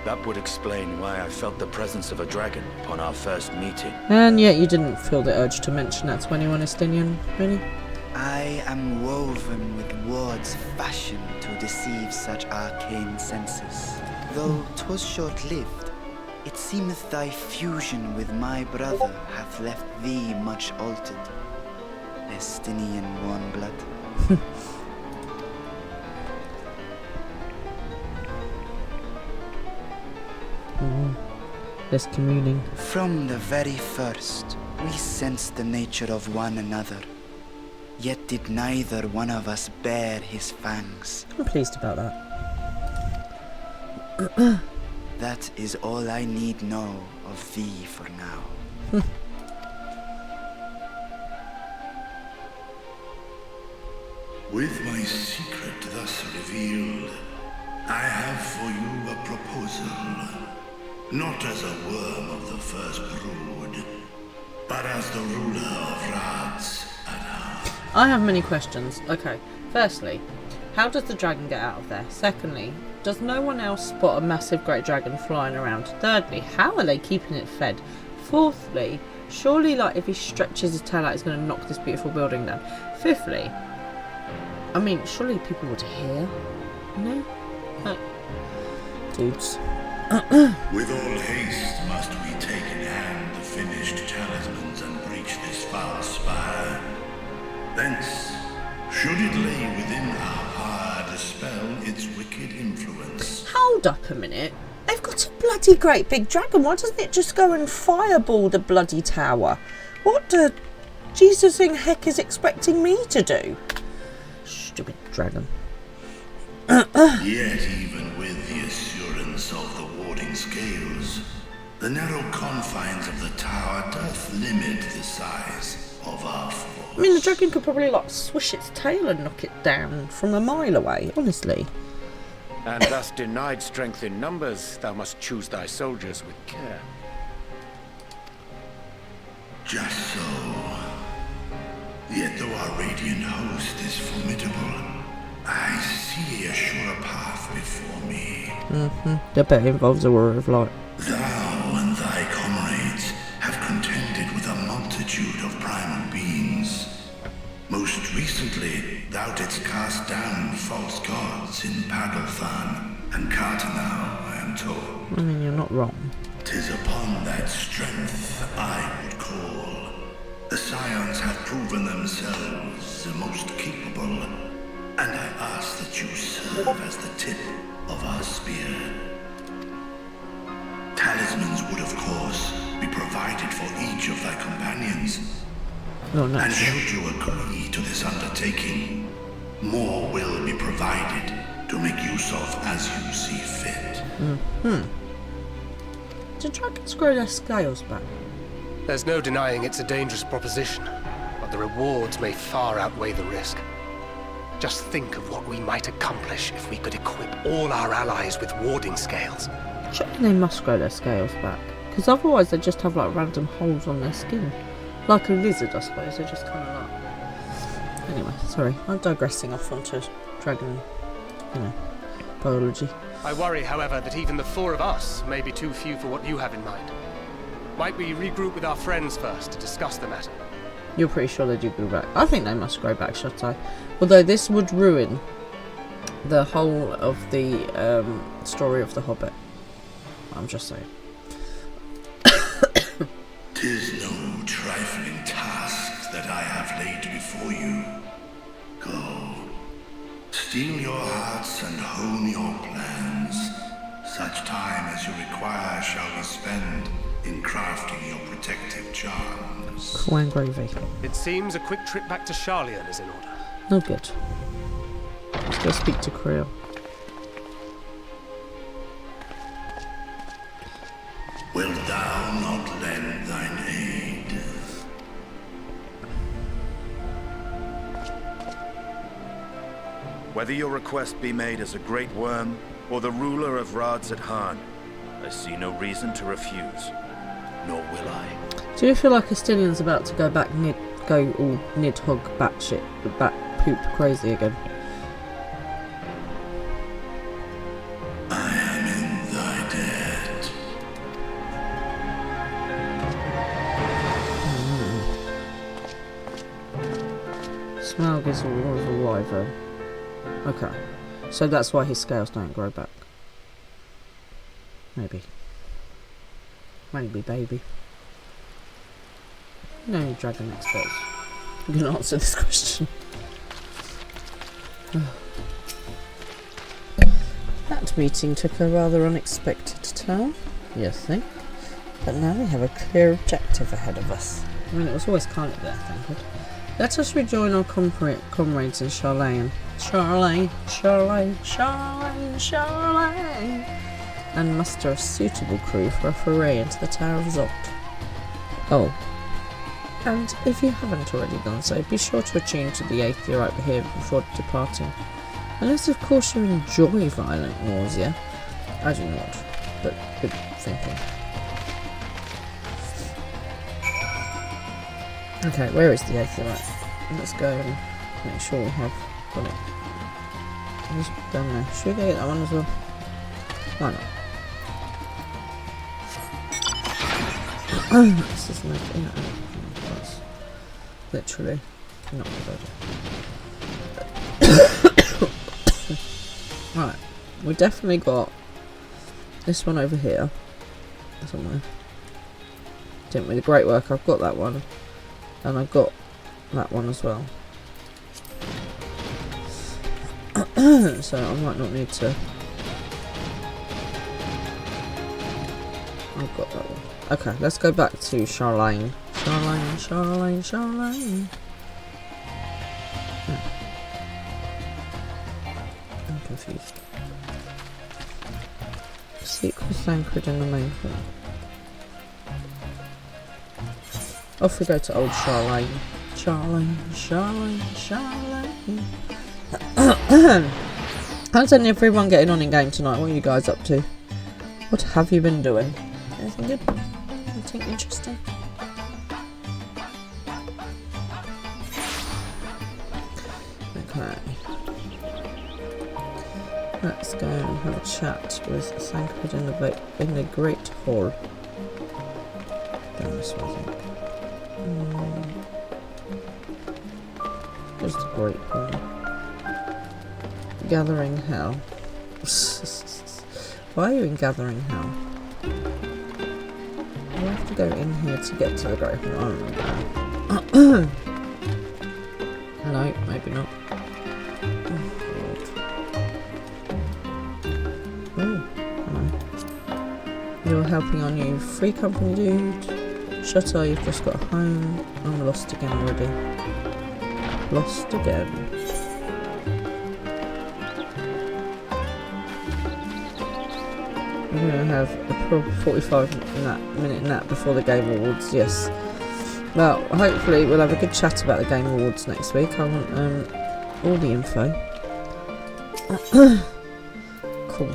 S6: That would explain why I felt the presence of a dragon upon our first meeting.
S1: And yet you didn't feel the urge to mention that to anyone, Estinian, really?
S11: I am woven with words fashioned to deceive such arcane senses. Though 'twas short-lived, it seemeth thy fusion with my brother hath left thee much altered. Estinian warm blood.
S1: This communing.
S11: From the very first, we sensed the nature of one another. Yet did neither one of us bare his fangs.
S1: I'm pleased about that.
S11: That is all I need know of thee for now.
S13: With my secret thus revealed, I have for you a proposal. Not as a worm of the first brood, but as the ruler of Rats at heart.
S1: I have many questions. Okay, firstly, how does the dragon get out of there? Secondly, does no one else spot a massive great dragon flying around? Thirdly, how are they keeping it fed? Fourthly, surely like if he stretches his tail out he's going to knock this beautiful building down. Fifthly, I mean, surely people would hear. No? Dudes.
S13: With all haste must we take in hand the finished talismans and breach this foul spire. Thence, should it lay within our power, dispel its wicked influence.
S1: Hold up a minute. They've got a bloody great big dragon. Why doesn't it just go and fireball the bloody tower? What the Jesus in heck is expecting me to do? Stupid dragon.
S13: Yet even with the assurance of the warding scales, the narrow confines of the tower doth limit the size of our force.
S1: I mean, the dragon could probably like swish its tail and knock it down from a mile away, honestly.
S7: And thus denied strength in numbers, thou must choose thy soldiers with care.
S13: Just so. Yet though our radiant host is formidable, I see a sure path before me.
S1: I bet it involves a war of light.
S13: Thou and thy comrades have contended with a multitude of primal beings. Most recently, thou didst cast down false gods in Paddlethan and Cartanau, I am told.
S1: I mean, you're not wrong.
S13: 'Tis upon that strength I would call. The Scions have proven themselves the most capable, and I ask that you serve as the tip of our spear. Talismans would, of course, be provided for each of thy companions.
S1: No, not
S13: And
S1: sure.
S13: should you agree to this undertaking, more will be provided to make use of as you see fit.
S1: Do dragons grow their scales back?
S5: There's no denying it's a dangerous proposition, but the rewards may far outweigh the risk. Just think of what we might accomplish if we could equip all our allies with warding scales.
S1: Surely they must grow their scales back, because otherwise they just have like random holes on their skin. Like a lizard, I suppose. They're just kind of like... Anyway, sorry. I'm digressing off onto dragon, biology.
S5: I worry, however, that even the four of us may be too few for what you have in mind. Might we regroup with our friends first to discuss the matter?
S1: You're pretty sure they do grow back. I think they must grow back, shut I? Although this would ruin the whole of the story of the Hobbit. I'm just saying.
S13: 'Tis no trifling task that I have laid before you. Go, steel your hearts and hone your plans. Such time as you require shall be spent in crafting your protective charms.
S1: Corn gravy.
S5: It seems a quick trip back to Charlian is in order.
S1: No good. Let's go speak to Creel.
S13: Wilt thou not lend thine aid?
S6: Whether your request be made as a great worm or the ruler of Radzat-Han, I see no reason to refuse, nor will I.
S1: Do you feel like Castilian's about to go back go all Nidhogg batshit, bat poop crazy again?
S13: I am in thy debt.
S1: Smaug is a wyvern. Okay. So that's why his scales don't grow back. Maybe. Maybe, baby. No dragon experts. You can answer this question. That meeting took a rather unexpected turn, you think? But now we have a clear objective ahead of us. I mean, it was always kind of there, thank God. Let us rejoin our comrades in Charlayan. Charlayan. and muster a suitable crew for a foray into the Tower of Zot. Oh. And if you haven't already done so, be sure to attune to the aetherite here before departing. Unless of course you enjoy violent nausea. I do not, but good thinking. Okay, where is the aetherite? Let's go and make sure we have got it. It's down there. Should we go get that one as well? Why not? This is no thing. That's literally not a good. Right, we definitely got this one over here somewhere. Didn't we? The great work. I've got that one, and I've got that one as well. So I might not need to. I've got that one. Okay, let's go back to Charlene. Charlene. I'm confused. Secret anchored in the main hall. Off we go to old Charlene. Charlene. How's everyone getting on in game tonight? What are you guys up to? What have you been doing? Anything good? Anything interesting? Okay. Let's go and have a chat with Thancred in the Great Hall. Down this way, I think. Where's the Great Hall? Gathering Hell. Why are you in Gathering Hell? I have to go in here to get to the Great Hall. No, maybe not. Oh, hello. You're helping our new free company dude. Shutter, you've just got home. I'm lost again already. Lost again. We're going to have a 45-minute nap before the Game Awards, yes. Well, hopefully we'll have a good chat about the Game Awards next week. I want all the info. Cool.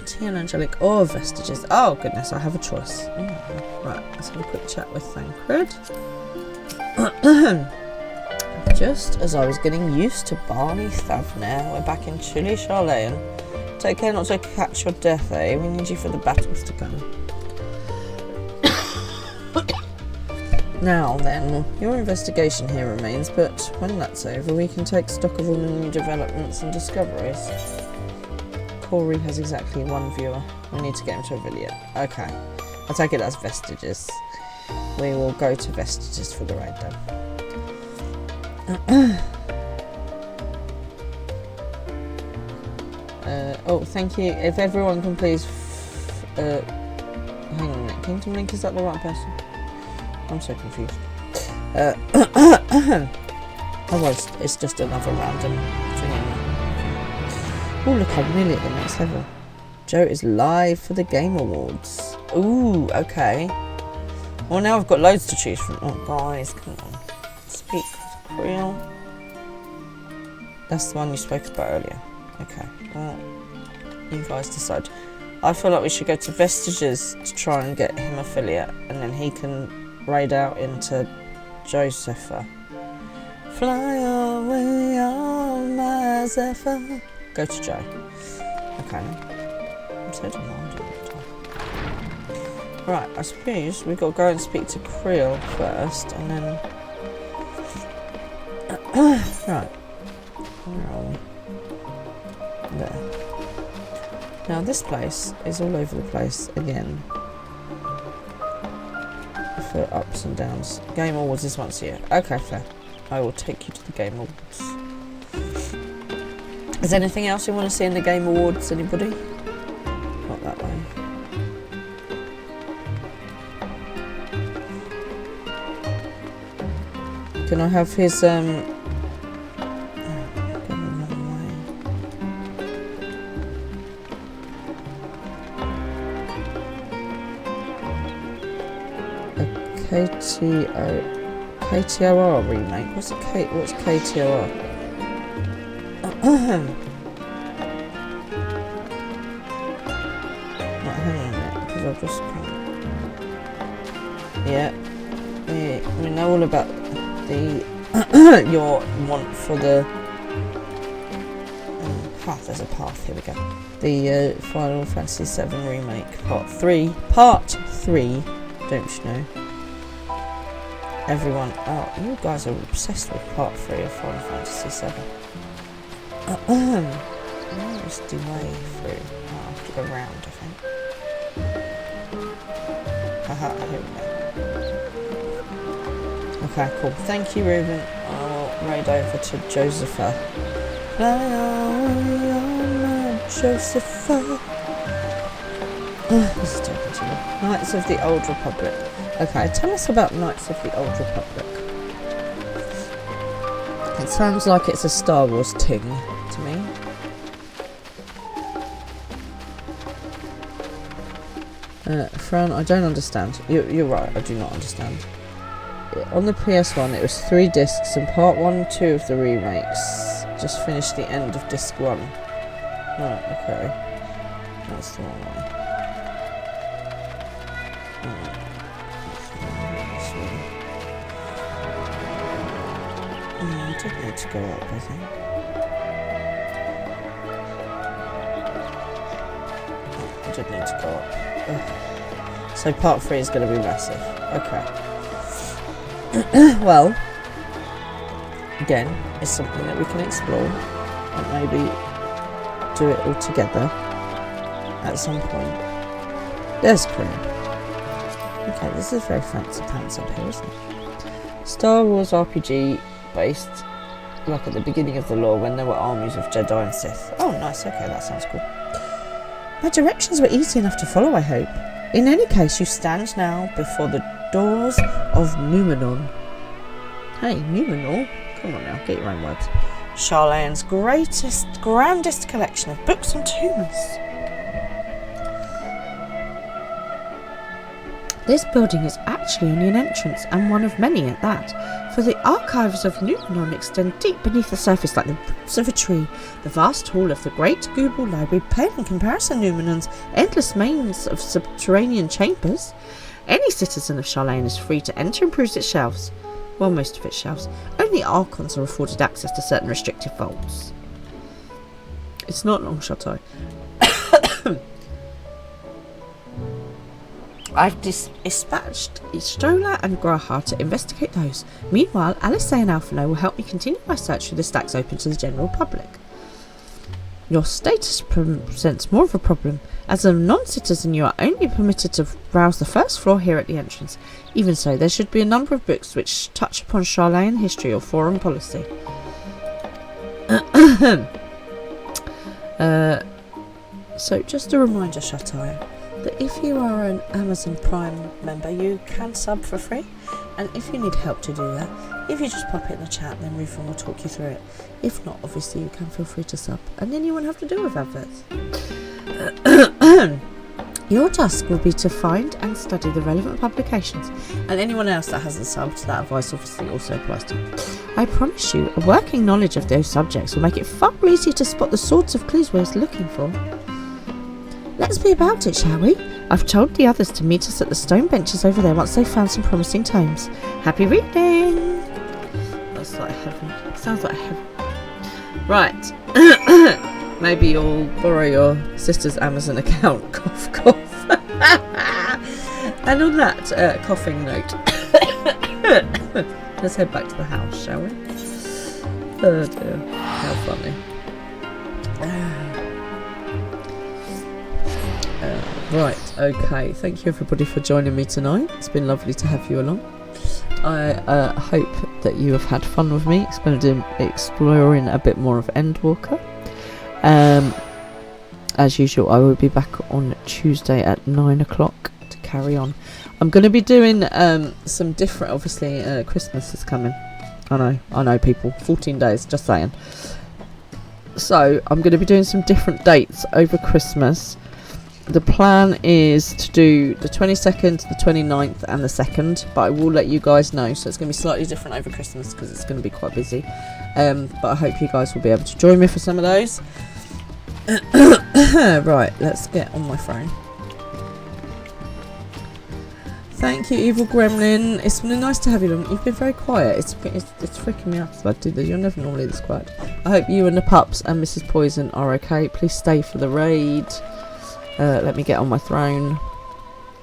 S1: Tea and Angelic or Vestiges. Oh goodness, I have a choice. Right, let's have a quick chat with Thancred. Just as I was getting used to Barney Thavner, we're back in chilly Charlene. Take care not to catch your death, eh? We need you for the battles to come. Now then, your investigation here remains, but when that's over, we can take stock of all the new developments and discoveries. Corey has exactly one viewer. We need to get him to a video. Okay, I'll take it as Vestiges. We will go to Vestiges for the raid then. Oh, thank you. If everyone can please... hang on a minute. Kingdom Link, is that the right person? I'm so confused. Otherwise, it's just another random thing. Oh, look, I'm nearly at the next level. Joe is live for the Game Awards. Ooh, okay. Well, now I've got loads to choose from. Oh, guys, come on. Speak with Creel. That's the one you spoke about earlier. Okay, well, you guys decide. I feel like we should go to Vestiges to try and get him affiliate, and then he can raid out into Josepha. Fly away on my Zephyr. Go to Joe. Okay. I'm so demanding. Right, I suppose we've got to go and speak to Creel first, and then... right. Where are we? There. Now this place is all over the place again. For ups and downs. Game Awards is once a year. Okay, fair. I will take you to the Game Awards. Is there anything else you want to see in the Game Awards, anybody? Not that way. Can I have his KTOR remake. What's KTOR? Right, hang on a minute, because I've just yeah, we know all about the your want for the path. There's a path. Here we go. The Final Fantasy VII remake, Part 3. Part 3. Don't you know? Everyone, oh, you guys are obsessed with Part 3 of Final Fantasy VII. Where is the way through? Oh, I have to go round, I think. Haha, here we go. Okay, cool. Thank you, Ruben. I'll raid over to Josepha. Fly on, my Josepha. This is taking too long. Knights of the Old Republic. Okay, tell us about Knights of the Old Republic. It sounds like it's a Star Wars ting to me. Fran, I don't understand. You're right, I do not understand. On the PS1, it was 3 discs, and Part 1 and 2 of the remakes just finished the end of Disc 1. Right, okay. That's the wrong one. I did need to go up, I think. I did need to go up. Ugh. So Part 3 is going to be massive. Okay. Well, again, it's something that we can explore and maybe do it all together at some point. There's Korea. Okay, this is very fancy pants up here, isn't it? Star Wars RPG based, like at the beginning of the lore when there were armies of Jedi and Sith. Oh, nice. Okay, that sounds cool. My directions were easy enough to follow, I hope. In any case, you stand now before the doors of Numenor. Hey, Numenor? Come on now, get your own words. Charlane's grandest collection of books and tombs. This building is actually only an entrance, and one of many at that, for the archives of Numenor extend deep beneath the surface like the roots of a tree. The vast hall of the Great Google Library pale in comparison to Numenor's endless mains of subterranean chambers. Any citizen of Charlane is free to enter and peruse its shelves. Well, most of its shelves. Only Archons are afforded access to certain restricted vaults. It's not long, Chateau. I've dispatched Stola and Graha to investigate those. Meanwhile, Alice and Alphino will help me continue my search through the stacks open to the general public. Your status presents more of a problem. As a non-citizen, you are only permitted to browse the first floor here at the entrance. Even so, there should be a number of books which touch upon Charlane history or foreign policy. So, just a reminder, Chateau, that if you are an Amazon Prime member, you can sub for free, and if you need help to do that, if you just pop it in the chat, then Rufin will talk you through it. If not, obviously you can feel free to sub, and then you won't have to deal with adverts. Your task will be to find and study the relevant publications, and anyone else that hasn't subbed, that advice obviously also applies to. I promise you, a working knowledge of those subjects will make it far easier to spot the sorts of clues we're looking for. Let's be about it, shall we? I've told the others to meet us at the stone benches over there once they've found some promising tomes. Happy reading! That's like heaven. Sounds like heaven. Right. Maybe you'll borrow your sister's Amazon account. Cough, cough. And on that coughing note, let's head back to the house, shall we? Oh dear. How funny. Right, okay, thank you everybody for joining me tonight. It's been lovely to have you along. I hope that you have had fun with me exploring a bit more of Endwalker. As usual, I will be back on Tuesday at 9 o'clock to carry on. I'm going to be doing some different, obviously Christmas is coming. I know people, 14 days, just saying. So I'm going to be doing some different dates over Christmas. the plan is to do the 22nd, the 29th and the 2nd, but I will let you guys know, so it's going to be slightly different over Christmas because it's going to be quite busy, but I hope you guys will be able to join me for some of those. Right, let's get on my phone. Thank you, Evil Gremlin. It's been nice to have you on. You've been very quiet. It's freaking me out to do this. You're never normally this quiet. I hope you and the pups and Mrs. Poison are okay. Please stay for the raid. Let me get on my throne.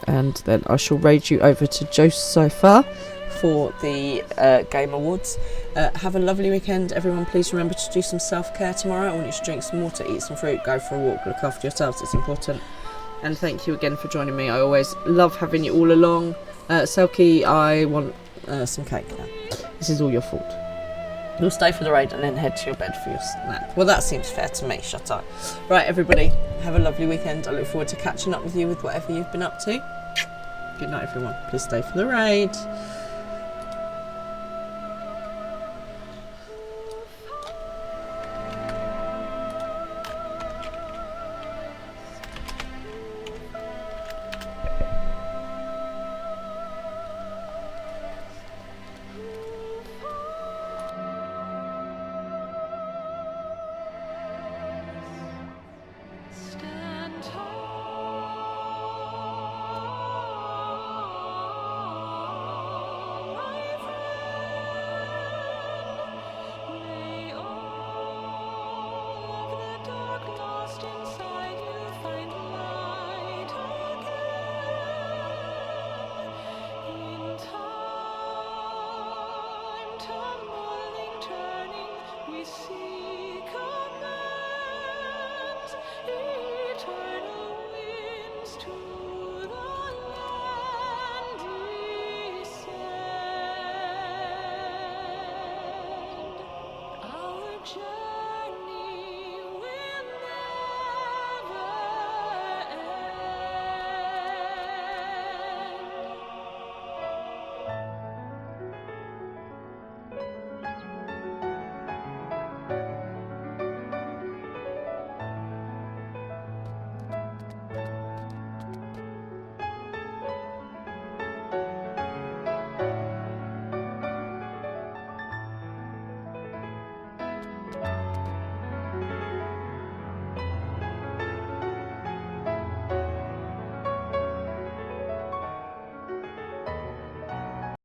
S1: And then I shall raid you over to Joseph for the Game Awards. Have a lovely weekend, everyone. Please remember to do some self-care tomorrow. I want you to drink some water, eat some fruit, go for a walk, look after yourselves. It's important. And thank you again for joining me. I always love having you all along. Selkie, I want some cake now. This is all your fault. You'll stay for the raid and then head to your bed for your nap. Well, that seems fair to me. Shut up. Right, everybody, have a lovely weekend. I look forward to catching up with you with whatever you've been up to. Good night, everyone. Please stay for the raid.
S14: We see